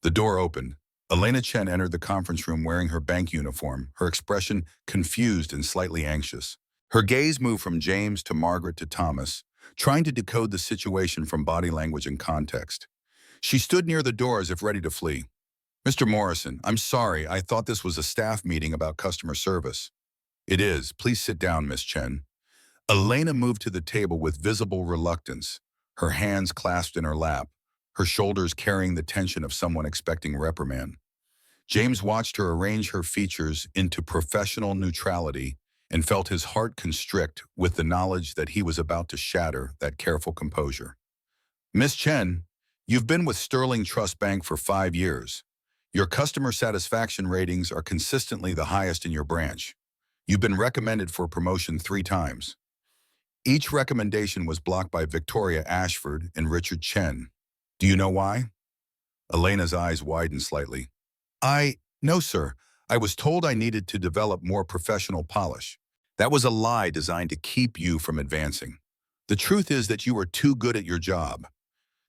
The door opened. Elena Chen entered the conference room wearing her bank uniform, her expression confused and slightly anxious. Her gaze moved from James to Margaret to Thomas, trying to decode the situation from body language and context. She stood near the door as if ready to flee. "Mr. Morrison, I'm sorry. I thought this was a staff meeting about customer service." "It is. Please sit down, Miss Chen." Elena moved to the table with visible reluctance, her hands clasped in her lap, her shoulders carrying the tension of someone expecting reprimand. James watched her arrange her features into professional neutrality and felt his heart constrict with the knowledge that he was about to shatter that careful composure. "Miss Chen, you've been with Sterling Trust Bank for 5 years. Your customer satisfaction ratings are consistently the highest in your branch. You've been recommended for promotion 3 times. Each recommendation was blocked by Victoria Ashford and Richard Chen. Do you know why?" Elena's eyes widened slightly. No, sir. I was told I needed to develop more professional polish. That was a lie designed to keep you from advancing. The truth is that you were too good at your job.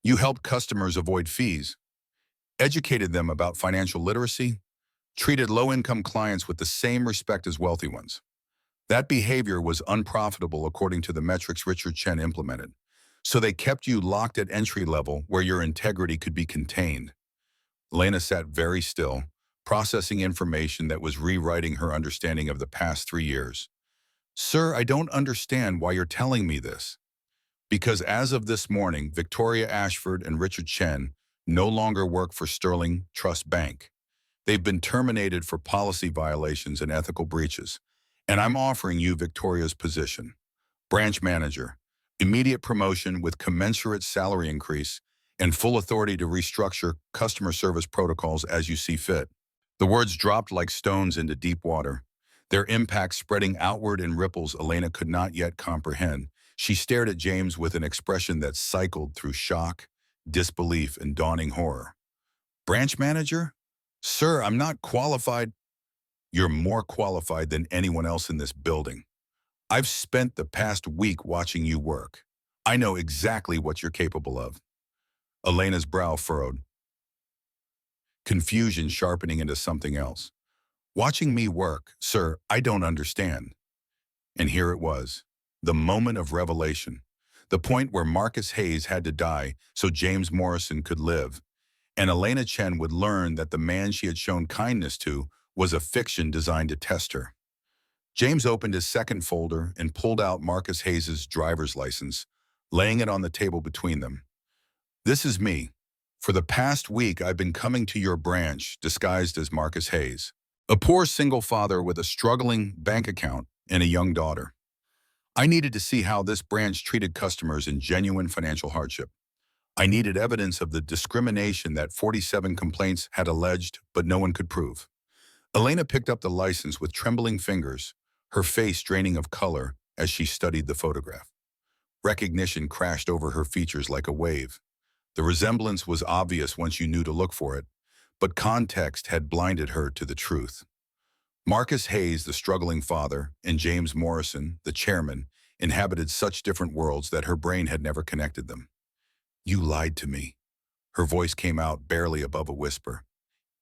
You helped customers avoid fees, educated them about financial literacy, treated low-income clients with the same respect as wealthy ones. That behavior was unprofitable according to the metrics Richard Chen implemented. So they kept you locked at entry level where your integrity could be contained. Elena sat very still, processing information that was rewriting her understanding of the past 3 years. "Sir, I don't understand why you're telling me this." "Because as of this morning, Victoria Ashford and Richard Chen no longer work for Sterling Trust Bank. They've been terminated for policy violations and ethical breaches. And I'm offering you Victoria's position. Branch manager, immediate promotion with commensurate salary increase, and full authority to restructure customer service protocols as you see fit." The words dropped like stones into deep water, their impact spreading outward in ripples Elena could not yet comprehend. She stared at James with an expression that cycled through shock, disbelief, and dawning horror. "Branch manager? Sir, I'm not qualified." "You're more qualified than anyone else in this building. I've spent the past week watching you work. I know exactly what you're capable of." Elena's brow furrowed, confusion sharpening into something else. "Watching me work, sir, I don't understand." And here it was, the moment of revelation, the point where Marcus Hayes had to die so James Morrison could live, and Elena Chen would learn that the man she had shown kindness to was a fiction designed to test her. James opened his second folder and pulled out Marcus Hayes' driver's license, laying it on the table between them. "This is me. For the past week, I've been coming to your branch disguised as Marcus Hayes, a poor single father with a struggling bank account and a young daughter. I needed to see how this branch treated customers in genuine financial hardship. I needed evidence of the discrimination that 47 complaints had alleged, but no one could prove." Elena picked up the license with trembling fingers, her face draining of color as she studied the photograph. Recognition crashed over her features like a wave. The resemblance was obvious once you knew to look for it, but context had blinded her to the truth. Marcus Hayes, the struggling father, and James Morrison, the chairman, inhabited such different worlds that her brain had never connected them. "You lied to me." Her voice came out barely above a whisper.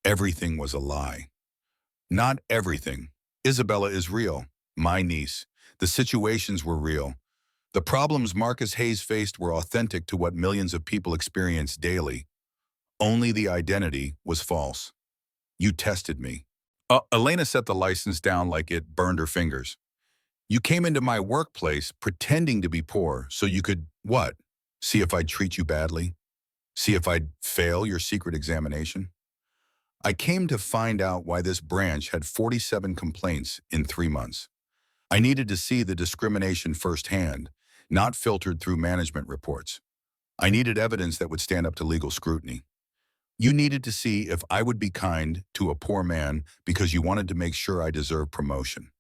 "Everything was a lie." "Not everything. Isabella is real, my niece. The situations were real. The problems Marcus Hayes faced were authentic to what millions of people experience daily. Only the identity was false. You tested me." Elena set the license down like it burned her fingers. "You came into my workplace pretending to be poor so you could, what? See if I'd treat you badly? See if I'd fail your secret examination? I came to find out why this branch had 47 complaints in 3 months. I needed to see the discrimination firsthand, not filtered through management reports. I needed evidence that would stand up to legal scrutiny. You needed to see if I would be kind to a poor man because you wanted to make sure I deserved promotion."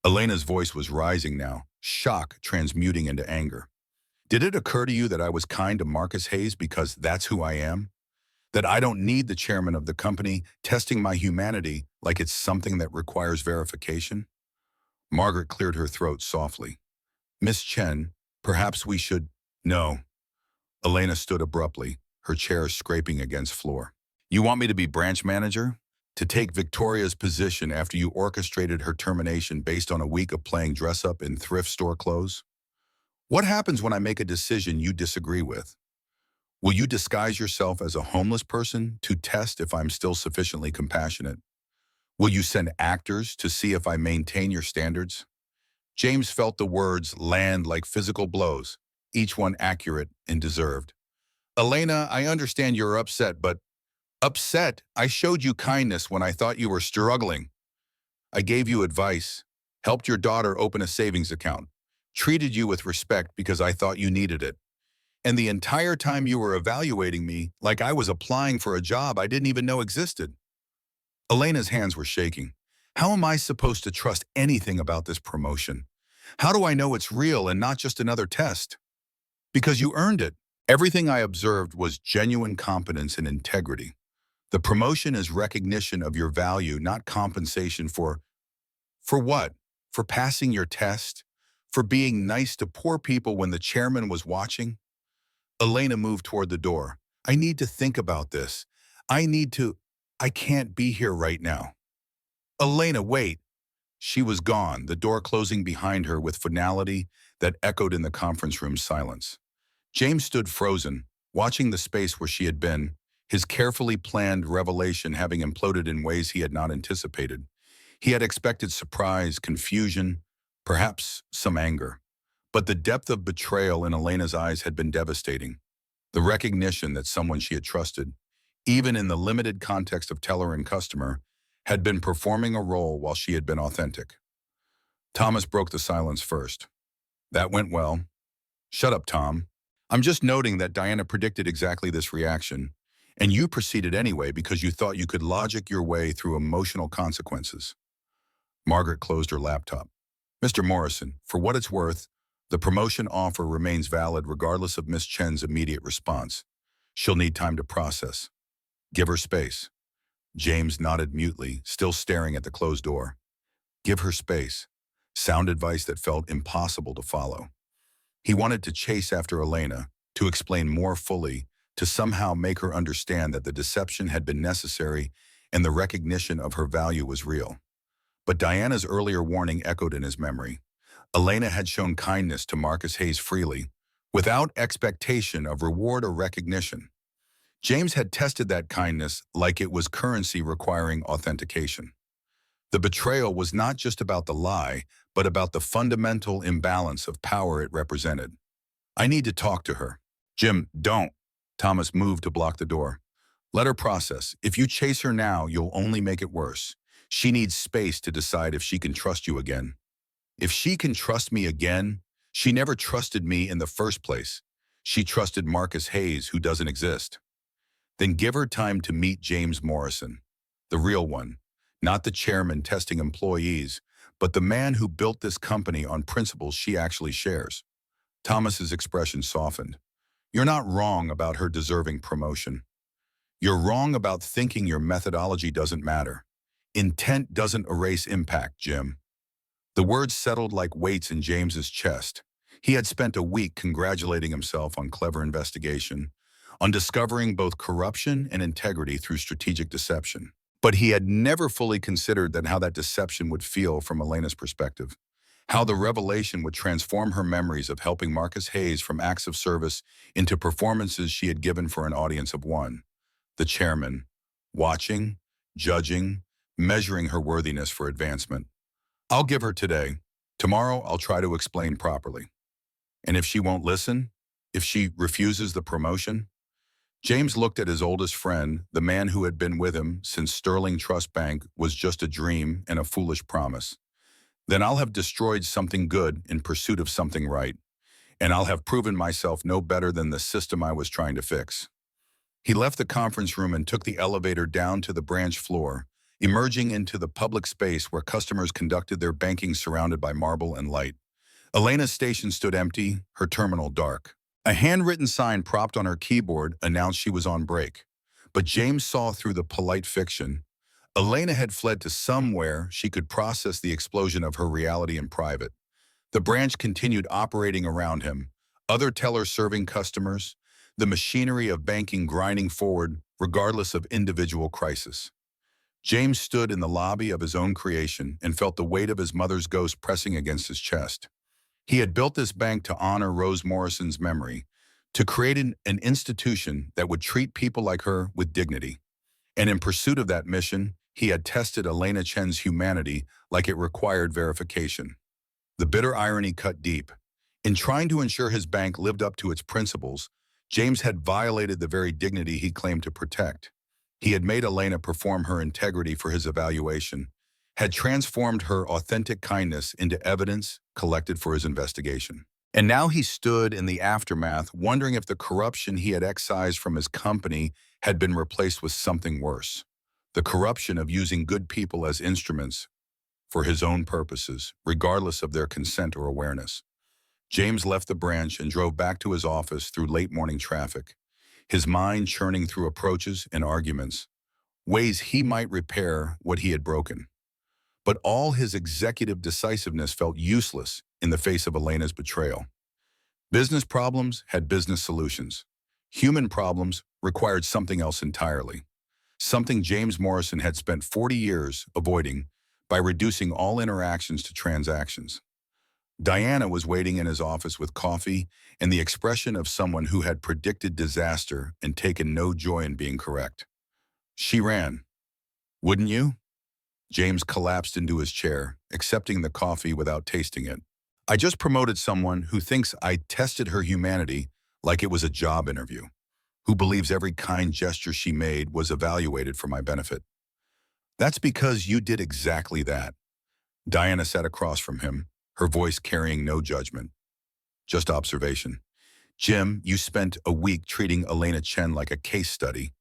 Elena's voice was rising now, shock transmuting into anger. "Did it occur to you that I was kind to Marcus Hayes because that's who I am? That I don't need the chairman of the company testing my humanity like it's something that requires verification? Margaret cleared her throat softly. Miss Chen, perhaps we should— No. Elena stood abruptly, her chair scraping against floor. You want me to be branch manager? To take Victoria's position after you orchestrated her termination based on a week of playing dress-up in thrift store clothes? What happens when I make a decision you disagree with? Will you disguise yourself as a homeless person to test if I'm still sufficiently compassionate? Will you send actors to see if I maintain your standards? James felt the words land like physical blows, each one accurate and deserved. Elena, I understand you're upset, but— Upset? I showed you kindness when I thought you were struggling. I gave you advice, helped your daughter open a savings account, treated you with respect because I thought you needed it. And the entire time you were evaluating me like I was applying for a job I didn't even know existed. Elena's hands were shaking. How am I supposed to trust anything about this promotion? How do I know it's real and not just another test? Because you earned it. Everything I observed was genuine competence and integrity. The promotion is recognition of your value, not compensation for what? For passing your test? For being nice to poor people when the chairman was watching? Elena moved toward the door. I need to think about this. I can't be here right now. Elena, wait. She was gone, the door closing behind her with finality that echoed in the conference room's silence. James stood frozen, watching the space where she had been, his carefully planned revelation having imploded in ways he had not anticipated. He had expected surprise, confusion, perhaps some anger. But the depth of betrayal in Elena's eyes had been devastating. The recognition that someone she had trusted, even in the limited context of teller and customer, had been performing a role while she had been authentic. Thomas broke the silence first. That went well. Shut up, Tom. I'm just noting that Diana predicted exactly this reaction, and you proceeded anyway because you thought you could logic your way through emotional consequences. Margaret closed her laptop. Mr. Morrison, for what it's worth, the promotion offer remains valid regardless of Miss Chen's immediate response. She'll need time to process. Give her space. James nodded mutely, still staring at the closed door. Give her space. Sound advice that felt impossible to follow. He wanted to chase after Elena, to explain more fully, to somehow make her understand that the deception had been necessary and the recognition of her value was real. But Diana's earlier warning echoed in his memory. Elena had shown kindness to Marcus Hayes freely, without expectation of reward or recognition. James had tested that kindness like it was currency requiring authentication. The betrayal was not just about the lie, but about the fundamental imbalance of power it represented. I need to talk to her. Jim, don't. Thomas moved to block the door. Let her process. If you chase her now, you'll only make it worse. She needs space to decide if she can trust you again. If she can trust me again, she never trusted me in the first place. She trusted Marcus Hayes, who doesn't exist. Then give her time to meet James Morrison, the real one, not the chairman testing employees, but the man who built this company on principles she actually shares. Thomas's expression softened. You're not wrong about her deserving promotion. You're wrong about thinking your methodology doesn't matter. Intent doesn't erase impact, Jim. The words settled like weights in James's chest. He had spent a week congratulating himself on clever investigation, on discovering both corruption and integrity through strategic deception. But he had never fully considered how that deception would feel from Elena's perspective, how the revelation would transform her memories of helping Marcus Hayes from acts of service into performances she had given for an audience of one. The chairman, watching, judging, measuring her worthiness for advancement. I'll give her today. Tomorrow, I'll try to explain properly. And if she won't listen, if she refuses the promotion— James looked at his oldest friend, the man who had been with him since Sterling Trust Bank was just a dream and a foolish promise. Then I'll have destroyed something good in pursuit of something right, and I'll have proven myself no better than the system I was trying to fix. He left the conference room and took the elevator down to the branch floor, emerging into the public space where customers conducted their banking surrounded by marble and light. Elena's station stood empty, her terminal dark. A handwritten sign propped on her keyboard announced she was on break, But James saw through the polite fiction. Elena had fled to somewhere she could process the explosion of her reality in private. The branch continued operating around him, other tellers serving customers, the machinery of banking grinding forward regardless of individual crisis. James stood in the lobby of his own creation and felt the weight of his mother's ghost pressing against his chest. He had built this bank to honor Rose Morrison's memory, to create an institution that would treat people like her with dignity. And in pursuit of that mission, he had tested Elena Chen's humanity like it required verification. The bitter irony cut deep. In trying to ensure his bank lived up to its principles, James had violated the very dignity he claimed to protect. He had made Elena perform her integrity for his evaluation, had transformed her authentic kindness into evidence collected for his investigation. And now he stood in the aftermath, wondering if the corruption he had excised from his company had been replaced with something worse. The corruption of using good people as instruments for his own purposes, regardless of their consent or awareness. James left the branch and drove back to his office through late morning traffic, his mind churning through approaches and arguments, ways he might repair what he had broken. But all his executive decisiveness felt useless in the face of Elena's betrayal. Business problems had business solutions. Human problems required something else entirely, something James Morrison had spent 40 years avoiding by reducing all interactions to transactions. Diana was waiting in his office with coffee and the expression of someone who had predicted disaster and taken no joy in being correct. She ran. "Wouldn't you?" James collapsed into his chair, accepting the coffee without tasting it. "I just promoted someone who thinks I tested her humanity like it was a job interview, who believes every kind gesture she made was evaluated for my benefit." "That's because you did exactly that." Diana sat across from him, her voice carrying no judgment, just observation. "Jim, you spent a week treating Elena Chen like a case study.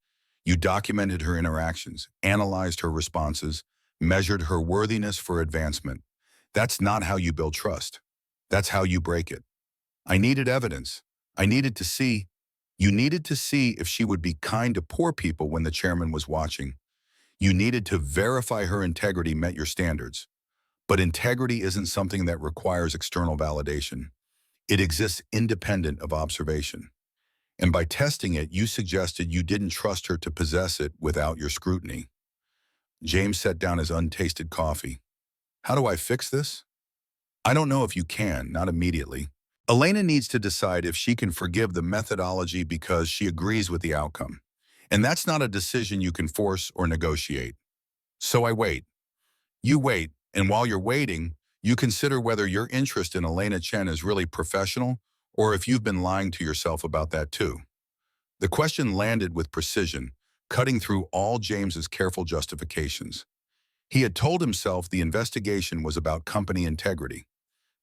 You documented her interactions, analyzed her responses, measured her worthiness for advancement. That's not how you build trust. That's how you break it. I needed evidence. I needed to see. You needed to see if she would be kind to poor people when the chairman was watching. You needed to verify her integrity met your standards. But integrity isn't something that requires external validation. It exists independent of observation. And by testing it, you suggested you didn't trust her to possess it without your scrutiny." James set down his untasted coffee. "How do I fix this? I don't know if you can, not immediately. Elena needs to decide if she can forgive the methodology because she agrees with the outcome. And that's not a decision you can force or negotiate. So I wait. You wait, and while you're waiting, you consider whether your interest in Elena Chen is really professional or if you've been lying to yourself about that too." The question landed with precision, cutting through all James's careful justifications. He had told himself the investigation was about company integrity,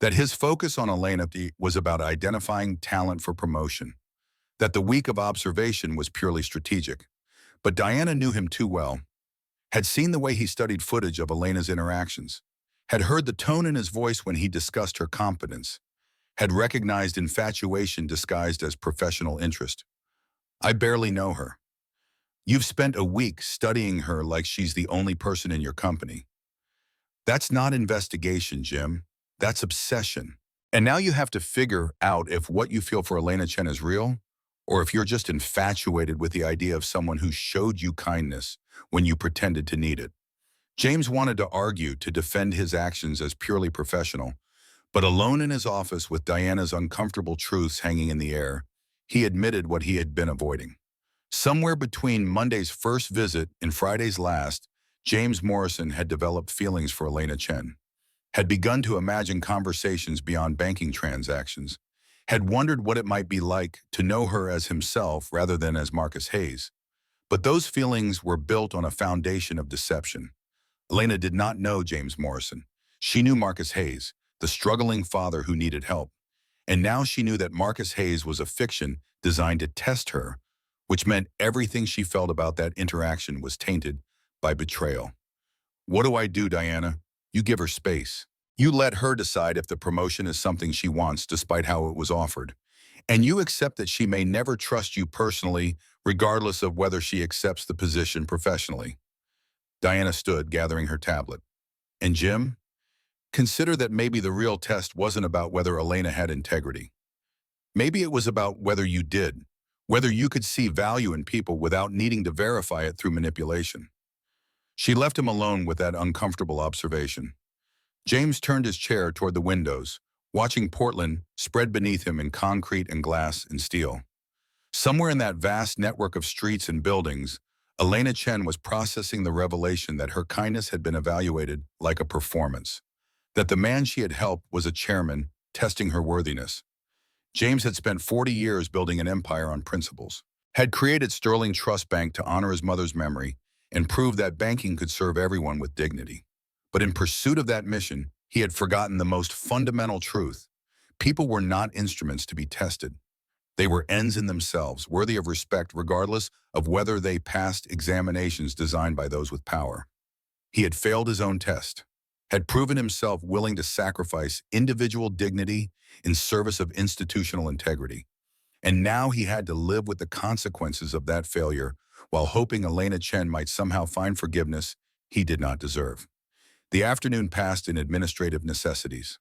that his focus on Elena was about identifying talent for promotion, that the week of observation was purely strategic. But Diana knew him too well, had seen the way he studied footage of Elena's interactions, had heard the tone in his voice when he discussed her competence, had recognized infatuation disguised as professional interest. "I barely know her." "You've spent a week studying her like she's the only person in your company." "That's not investigation, Jim. That's obsession. And now you have to figure out if what you feel for Elena Chen is real, or if you're just infatuated with the idea of someone who showed you kindness when you pretended to need it." James wanted to argue to defend his actions as purely professional, but alone in his office with Diana's uncomfortable truths hanging in the air, he admitted what he had been avoiding. Somewhere between Monday's first visit and Friday's last, James Morrison had developed feelings for Elena Chen, had begun to imagine conversations beyond banking transactions, had wondered what it might be like to know her as himself rather than as Marcus Hayes. But those feelings were built on a foundation of deception. Elena did not know James Morrison. She knew Marcus Hayes, the struggling father who needed help. And now she knew that Marcus Hayes was a fiction designed to test her, which meant everything she felt about that interaction was tainted by betrayal. "What do I do, Diana? You give her space. You let her decide if the promotion is something she wants despite how it was offered. And you accept that she may never trust you personally, regardless of whether she accepts the position professionally. Diana stood, gathering her tablet. And Jim? Consider that maybe the real test wasn't about whether Elena had integrity. Maybe it was about whether you did, whether you could see value in people without needing to verify it through manipulation. She left him alone with that uncomfortable observation. James turned his chair toward the windows, watching Portland spread beneath him in concrete and glass and steel. Somewhere in that vast network of streets and buildings, Elena Chen was processing the revelation that her kindness had been evaluated like a performance, that the man she had helped was a chairman testing her worthiness. James had spent 40 years building an empire on principles, had created Sterling Trust Bank to honor his mother's memory and prove that banking could serve everyone with dignity. But in pursuit of that mission, he had forgotten the most fundamental truth. People were not instruments to be tested. They were ends in themselves, worthy of respect regardless of whether they passed examinations designed by those with power. He had failed his own test, had proven himself willing to sacrifice individual dignity in service of institutional integrity. And now he had to live with the consequences of that failure while hoping Elena Chen might somehow find forgiveness he did not deserve. The afternoon passed in administrative necessities.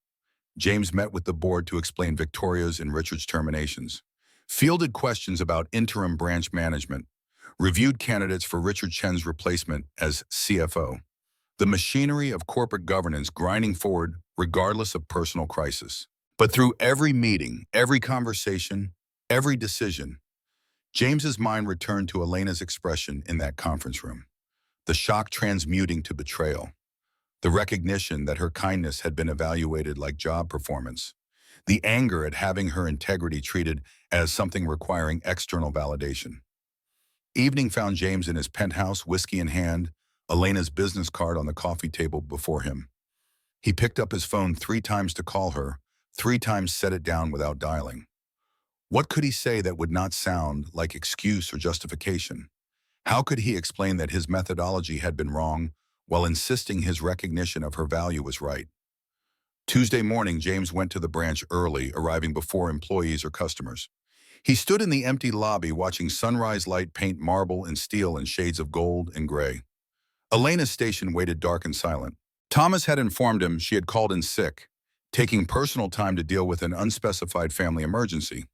James met with the board to explain Victoria's and Richard's terminations, fielded questions about interim branch management, reviewed candidates for Richard Chen's replacement as CFO. The machinery of corporate governance grinding forward regardless of personal crisis. But through every meeting, every conversation, every decision, James's mind returned to Elena's expression in that conference room, the shock transmuting to betrayal, the recognition that her kindness had been evaluated like job performance, the anger at having her integrity treated as something requiring external validation. Evening found James in his penthouse, whiskey in hand, Elena's business card on the coffee table before him. He picked up his phone 3 times to call her, 3 times set it down without dialing. What could he say that would not sound like excuse or justification? How could he explain that his methodology had been wrong while insisting his recognition of her value was right? Tuesday morning, James went to the branch early, arriving before employees or customers. He stood in the empty lobby watching sunrise light paint marble and steel in shades of gold and gray. Elena's station waited dark and silent. Thomas had informed him she had called in sick, taking personal time to deal with an unspecified family emergency.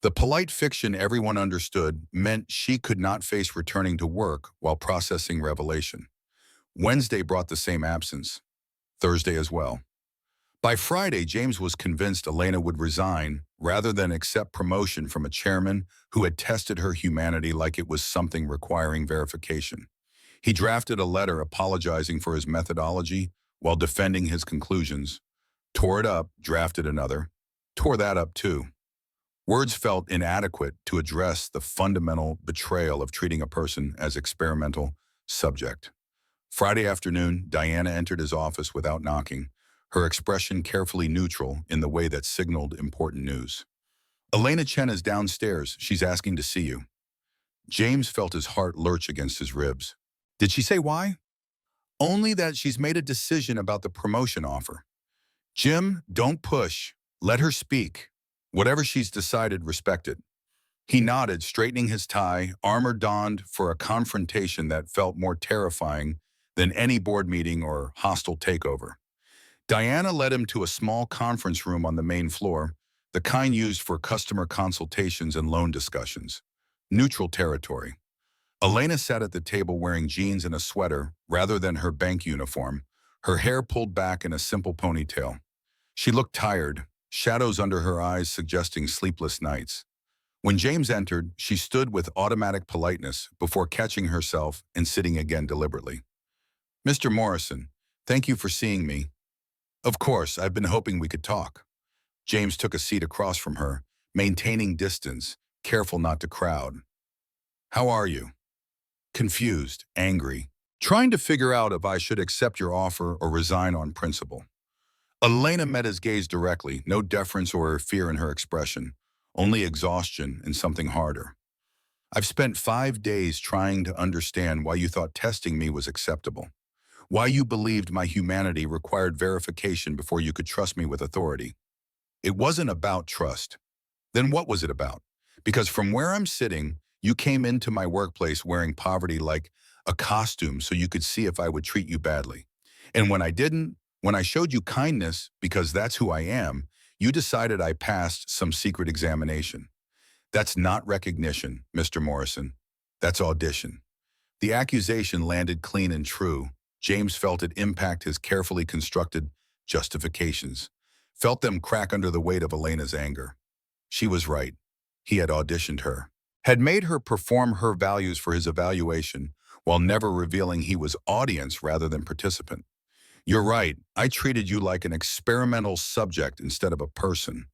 The polite fiction everyone understood meant she could not face returning to work while processing revelation. Wednesday brought the same absence. Thursday as well. By Friday, James was convinced Elena would resign rather than accept promotion from a chairman who had tested her humanity like it was something requiring verification. He drafted a letter apologizing for his methodology while defending his conclusions, tore it up, drafted another, tore that up too. Words felt inadequate to address the fundamental betrayal of treating a person as experimental subject. Friday afternoon, Diana entered his office without knocking, her expression carefully neutral in the way that signaled important news. Elena Chen is downstairs. She's asking to see you. James felt his heart lurch against his ribs. Did she say why? Only that she's made a decision about the promotion offer. Jim, don't push. Let her speak. Whatever she's decided, respect it. He nodded, straightening his tie, armor donned for a confrontation that felt more terrifying than any board meeting or hostile takeover. Diana led him to a small conference room on the main floor, the kind used for customer consultations and loan discussions. Neutral territory. Elena sat at the table wearing jeans and a sweater rather than her bank uniform, her hair pulled back in a simple ponytail. She looked tired, shadows under her eyes suggesting sleepless nights. When James entered, she stood with automatic politeness before catching herself and sitting again deliberately. Mr. Morrison, thank you for seeing me. Of course, I've been hoping we could talk. James took a seat across from her, maintaining distance, careful not to crowd. How are you? Confused, angry, trying to figure out if I should accept your offer or resign on principle. Elena met his gaze directly, no deference or fear in her expression, only exhaustion and something harder. I've spent 5 days trying to understand why you thought testing me was acceptable, why you believed my humanity required verification before you could trust me with authority. It wasn't about trust. Then what was it about? Because from where I'm sitting, You came into my workplace wearing poverty like a costume so you could see if I would treat you badly. And when I didn't, when I showed you kindness because that's who I am, you decided I passed some secret examination. That's not recognition, Mr. Morrison. That's audition. The accusation landed clean and true. James felt it impact his carefully constructed justifications, felt them crack under the weight of Elena's anger. She was right. He had auditioned her, had made her perform her values for his evaluation while never revealing he was audience rather than participant. You're right. I treated you like an experimental subject instead of a person.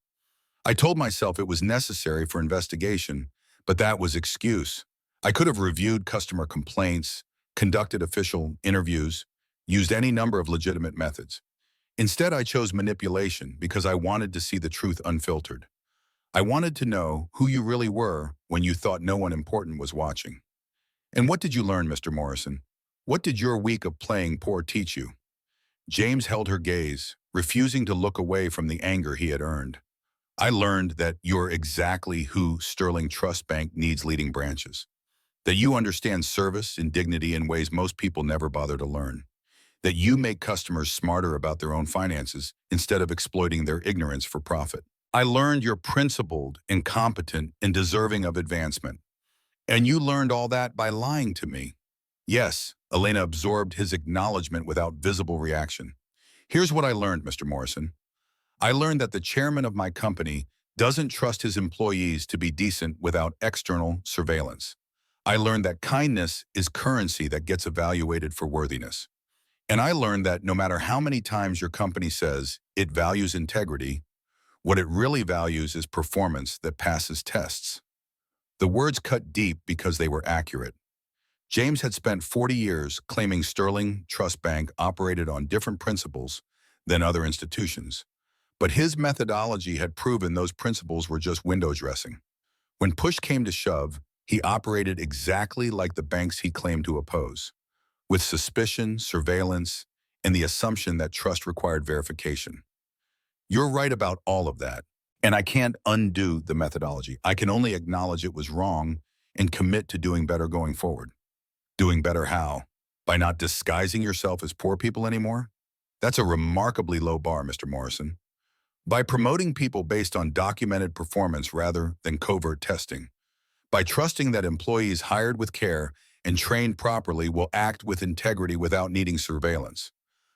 I told myself it was necessary for investigation, but that was excuse. I could have reviewed customer complaints, conducted official interviews, used any number of legitimate methods. Instead, I chose manipulation because I wanted to see the truth unfiltered. I wanted to know who you really were when you thought no one important was watching. And what did you learn, Mr. Morrison? What did your week of playing poor teach you? James held her gaze, refusing to look away from the anger he had earned. I learned that you're exactly who Sterling Trust Bank needs leading branches. That you understand service and dignity in ways most people never bother to learn. That you make customers smarter about their own finances instead of exploiting their ignorance for profit. I learned you're principled and competent and deserving of advancement. And you learned all that by lying to me. Yes, Elena absorbed his acknowledgement without visible reaction. Here's what I learned, Mr. Morrison. I learned that the chairman of my company doesn't trust his employees to be decent without external surveillance. I learned that kindness is currency that gets evaluated for worthiness. And I learned that no matter how many times your company says it values integrity, what it really values is performance that passes tests. The words cut deep because they were accurate. James had spent 40 years claiming Sterling Trust Bank operated on different principles than other institutions. But his methodology had proven those principles were just window dressing. When push came to shove, he operated exactly like the banks he claimed to oppose, with suspicion, surveillance, and the assumption that trust required verification. You're right about all of that, and I can't undo the methodology. I can only acknowledge it was wrong and commit to doing better going forward. Doing better how? By not disguising yourself as poor people anymore? That's a remarkably low bar, Mr. Morrison. By promoting people based on documented performance rather than covert testing. By trusting that employees hired with care and trained properly will act with integrity without needing surveillance.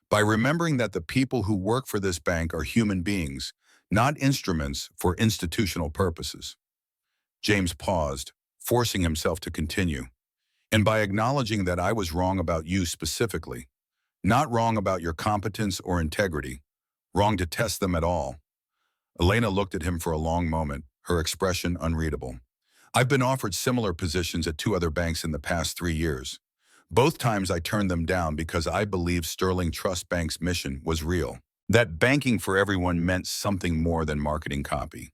By remembering that the people who work for this bank are human beings, not instruments for institutional purposes. James paused, forcing himself to continue. And by acknowledging that I was wrong about you specifically, not wrong about your competence or integrity, wrong to test them at all. Elena looked at him for a long moment, her expression unreadable. I've been offered similar positions at 2 other banks in the past 3 years. Both times I turned them down because I believed Sterling Trust Bank's mission was real. That banking for everyone meant something more than marketing copy.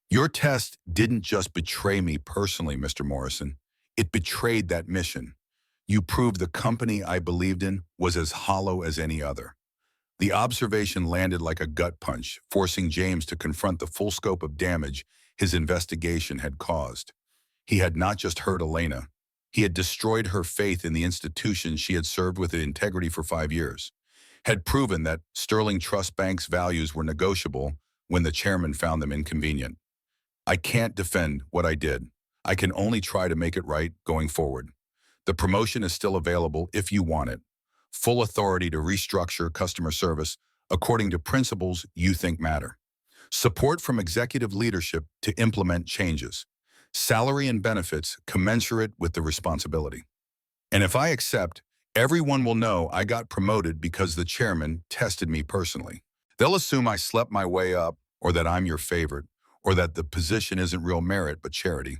Your test didn't just betray me personally, Mr. Morrison. It betrayed that mission. You proved the company I believed in was as hollow as any other. The observation landed like a gut punch, forcing James to confront the full scope of damage his investigation had caused. He had not just hurt Elena. He had destroyed her faith in the institution she had served with integrity for 5 years, had proven that Sterling Trust Bank's values were negotiable when the chairman found them inconvenient. I can't defend what I did. I can only try to make it right going forward. The promotion is still available if you want it. Full authority to restructure customer service according to principles you think matter. Support from executive leadership to implement changes. Salary and benefits commensurate with the responsibility. And if I accept, everyone will know I got promoted because the chairman tested me personally. They'll assume I slept my way up, or that I'm your favorite, or that the position isn't real merit but charity.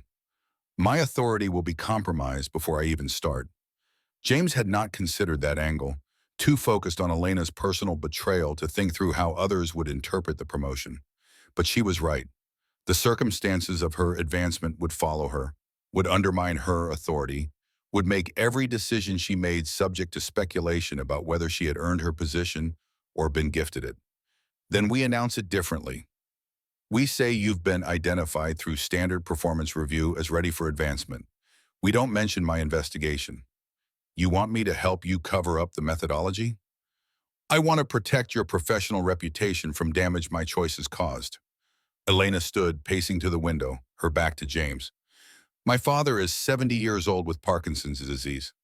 My authority will be compromised before I even start. James had not considered that angle, too focused on Elena's personal betrayal to think through how others would interpret the promotion. But she was right. The circumstances of her advancement would follow her, would undermine her authority, would make every decision she made subject to speculation about whether she had earned her position or been gifted it. Then we announce it differently. We say you've been identified through standard performance review as ready for advancement. We don't mention my investigation. You want me to help you cover up the methodology? I want to protect your professional reputation from damage my choices caused. Elena stood, pacing to the window, her back to James. My father is 70 years old with Parkinson's disease.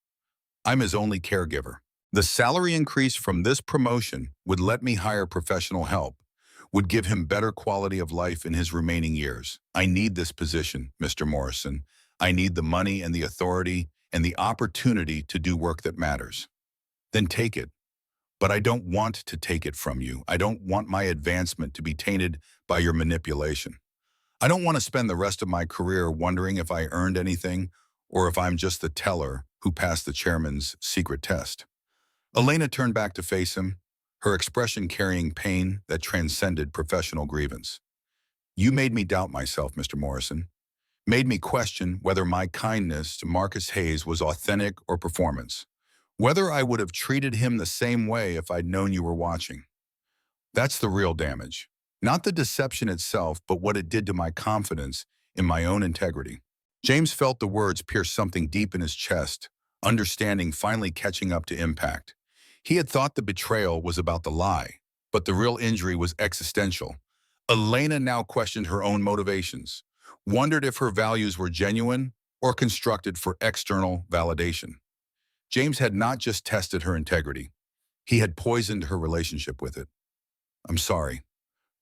I'm his only caregiver. The salary increase from this promotion would let me hire professional help, would give him better quality of life in his remaining years. I need this position, Mr. Morrison. I need the money and the authority and the opportunity to do work that matters. Then take it. But I don't want to take it from you. I don't want my advancement to be tainted by your manipulation. I don't want to spend the rest of my career wondering if I earned anything or if I'm just the teller who passed the chairman's secret test. Elena turned back to face him, her expression carrying pain that transcended professional grievance. You made me doubt myself, Mr. Morrison. Made me question whether my kindness to Marcus Hayes was authentic or performance. Whether I would have treated him the same way if I'd known you were watching. That's the real damage. Not the deception itself, but what it did to my confidence in my own integrity. James felt the words pierce something deep in his chest, understanding finally catching up to impact. He had thought the betrayal was about the lie, but the real injury was existential. Elena now questioned her own motivations, wondered if her values were genuine or constructed for external validation. James had not just tested her integrity, he had poisoned her relationship with it. I'm sorry.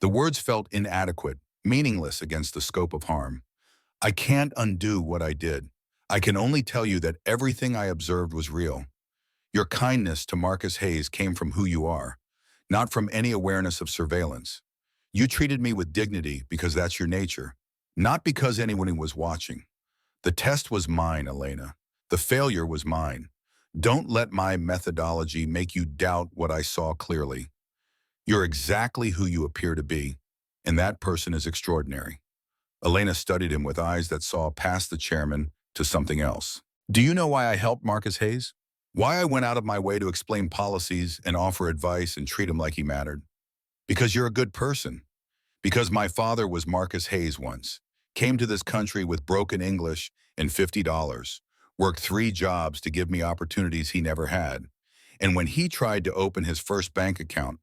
The words felt inadequate, meaningless against the scope of harm. I can't undo what I did. I can only tell you that everything I observed was real. Your kindness to Marcus Hayes came from who you are, not from any awareness of surveillance. You treated me with dignity because that's your nature, not because anyone was watching. The test was mine, Elena. The failure was mine. Don't let my methodology make you doubt what I saw clearly. You're exactly who you appear to be, and that person is extraordinary. Elena studied him with eyes that saw past the chairman to something else. Do you know why I helped Marcus Hayes? Why I went out of my way to explain policies and offer advice and treat him like he mattered? Because you're a good person. Because my father was Marcus Hayes once, came to this country with broken English and $50, worked 3 jobs to give me opportunities he never had. And when he tried to open his first bank account,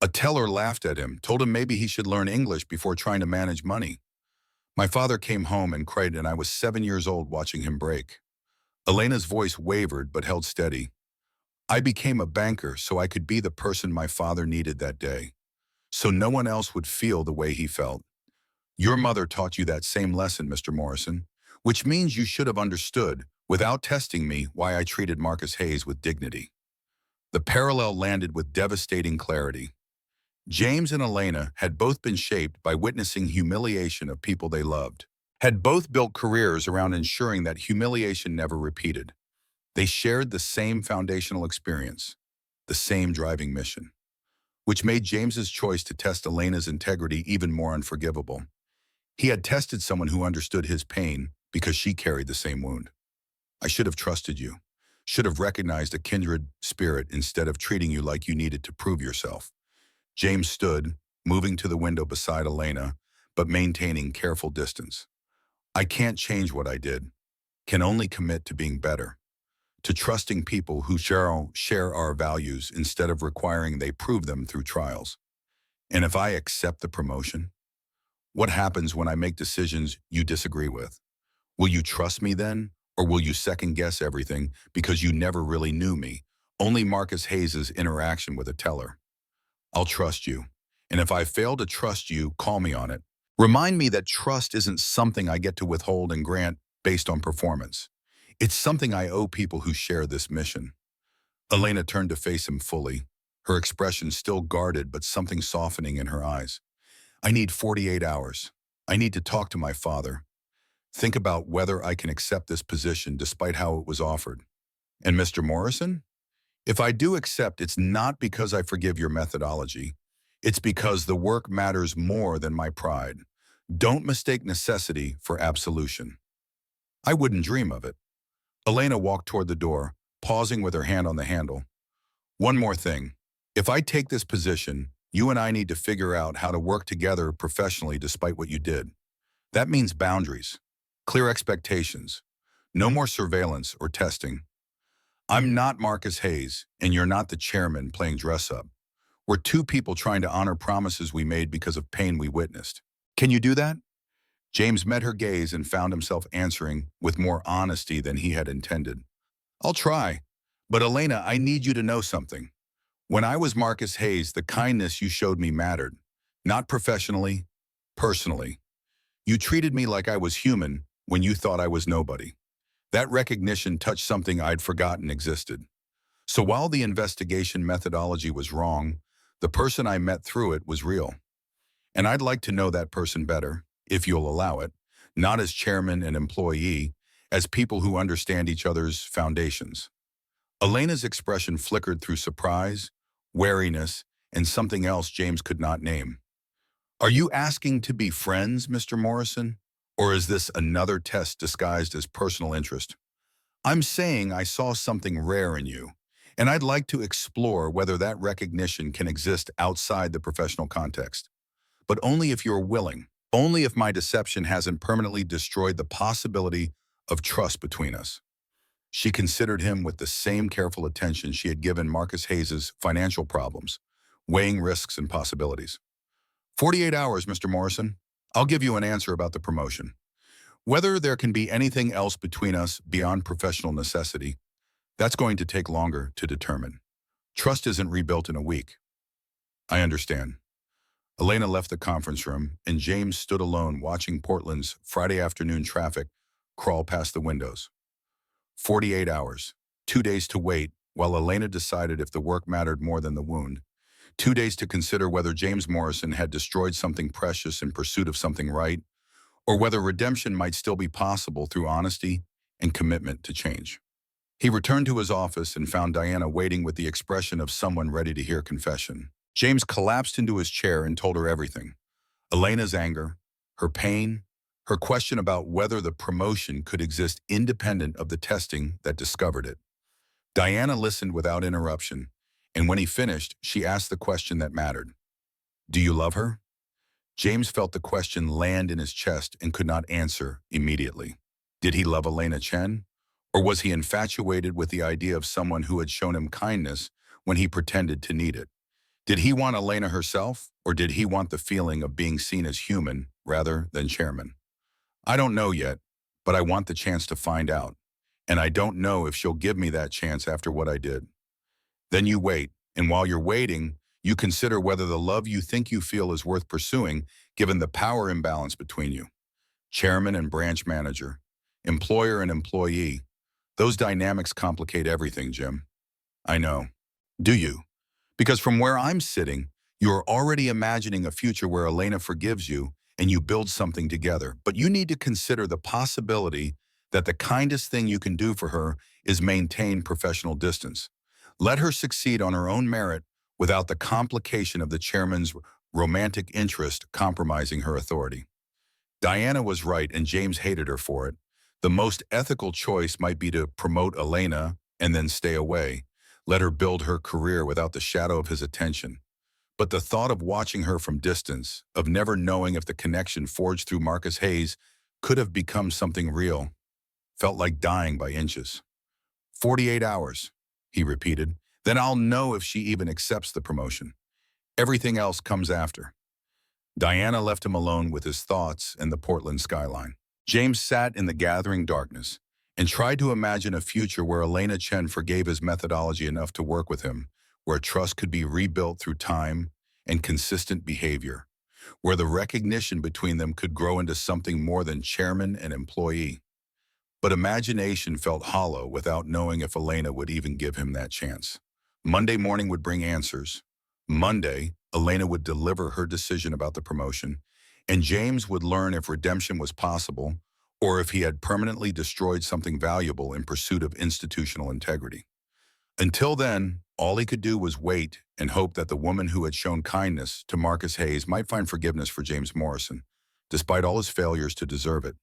a teller laughed at him, told him maybe he should learn English before trying to manage money. My father came home and cried, and I was 7 years old watching him break. Elena's voice wavered but held steady. I became a banker so I could be the person my father needed that day, so no one else would feel the way he felt. Your mother taught you that same lesson, Mr. Morrison, which means you should have understood, without testing me, why I treated Marcus Hayes with dignity. The parallel landed with devastating clarity. James and Elena had both been shaped by witnessing humiliation of people they loved, had both built careers around ensuring that humiliation never repeated. They shared the same foundational experience, the same driving mission, which made James's choice to test Elena's integrity even more unforgivable. He had tested someone who understood his pain because she carried the same wound. I should have trusted you, should have recognized a kindred spirit instead of treating you like you needed to prove yourself. James stood, moving to the window beside Elena, but maintaining careful distance. I can't change what I did, can only commit to being better, to trusting people who share our values instead of requiring they prove them through trials. And if I accept the promotion, what happens when I make decisions you disagree with? Will you trust me then, or will you second-guess everything because you never really knew me, only Marcus Hayes' interaction with a teller? I'll trust you. And if I fail to trust you, call me on it. Remind me that trust isn't something I get to withhold and grant based on performance. It's something I owe people who share this mission. Elena turned to face him fully, her expression still guarded but something softening in her eyes. I need 48 hours. I need to talk to my father. Think about whether I can accept this position despite how it was offered. And Mr. Morrison? If I do accept, it's not because I forgive your methodology. It's because the work matters more than my pride. Don't mistake necessity for absolution. I wouldn't dream of it. Elena walked toward the door, pausing with her hand on the handle. One more thing. If I take this position, you and I need to figure out how to work together professionally despite what you did. That means boundaries, clear expectations, No more surveillance or testing. I'm not Marcus Hayes, and you're not the chairman playing dress-up. We're two people trying to honor promises we made because of pain we witnessed. Can you do that? James met her gaze and found himself answering with more honesty than he had intended. I'll try. But Elena, I need you to know something. When I was Marcus Hayes, the kindness you showed me mattered. Not professionally, personally. You treated me like I was human when you thought I was nobody. That recognition touched something I'd forgotten existed. So while the investigation methodology was wrong, the person I met through it was real. And I'd like to know that person better, if you'll allow it, not as chairman and employee, as people who understand each other's foundations. Elena's expression flickered through surprise, wariness, and something else James could not name. Are you asking to be friends, Mr. Morrison? Or is this another test disguised as personal interest? I'm saying I saw something rare in you, and I'd like to explore whether that recognition can exist outside the professional context. But only if you're willing, only if my deception hasn't permanently destroyed the possibility of trust between us. She considered him with the same careful attention she had given Marcus Hayes's financial problems, weighing risks and possibilities. 48 hours, Mr. Morrison. I'll give you an answer about the promotion. Whether there can be anything else between us beyond professional necessity, that's going to take longer to determine. Trust isn't rebuilt in a week. I understand. Elena left the conference room, and James stood alone watching Portland's Friday afternoon traffic crawl past the windows. 48 hours, 2 days to wait, while Elena decided if the work mattered more than the wound. 2 days to consider whether James Morrison had destroyed something precious in pursuit of something right, or whether redemption might still be possible through honesty and commitment to change. He returned to his office and found Diana waiting with the expression of someone ready to hear confession. James collapsed into his chair and told her everything. Elena's anger, her pain, her question about whether the promotion could exist independent of the testing that discovered it. Diana listened without interruption, and when he finished, she asked the question that mattered. Do you love her? James felt the question land in his chest and could not answer immediately. Did he love Elena Chen? Or was he infatuated with the idea of someone who had shown him kindness when he pretended to need it? Did he want Elena herself, or did he want the feeling of being seen as human rather than chairman? I don't know yet, but I want the chance to find out. And I don't know if she'll give me that chance after what I did. Then you wait, and while you're waiting, you consider whether the love you think you feel is worth pursuing, given the power imbalance between you. Chairman and branch manager, employer and employee. Those dynamics complicate everything, Jim. I know. Do you? Because from where I'm sitting, you're already imagining a future where Elena forgives you and you build something together. But you need to consider the possibility that the kindest thing you can do for her is maintain professional distance. Let her succeed on her own merit without the complication of the chairman's romantic interest compromising her authority. Diana was right, and James hated her for it. The most ethical choice might be to promote Elena and then stay away. Let her build her career without the shadow of his attention. But the thought of watching her from distance, of never knowing if the connection forged through Marcus Hayes could have become something real, felt like dying by inches. 48 hours, he repeated. Then I'll know if she even accepts the promotion. Everything else comes after. Diana left him alone with his thoughts and the Portland skyline. James sat in the gathering darkness and tried to imagine a future where Elena Chen forgave his methodology enough to work with him, where trust could be rebuilt through time and consistent behavior, where the recognition between them could grow into something more than chairman and employee. But imagination felt hollow without knowing if Elena would even give him that chance. Monday morning would bring answers. Monday, Elena would deliver her decision about the promotion, and James would learn if redemption was possible or if he had permanently destroyed something valuable in pursuit of institutional integrity. Until then, all he could do was wait and hope that the woman who had shown kindness to Marcus Hayes might find forgiveness for James Morrison, despite all his failures to deserve it.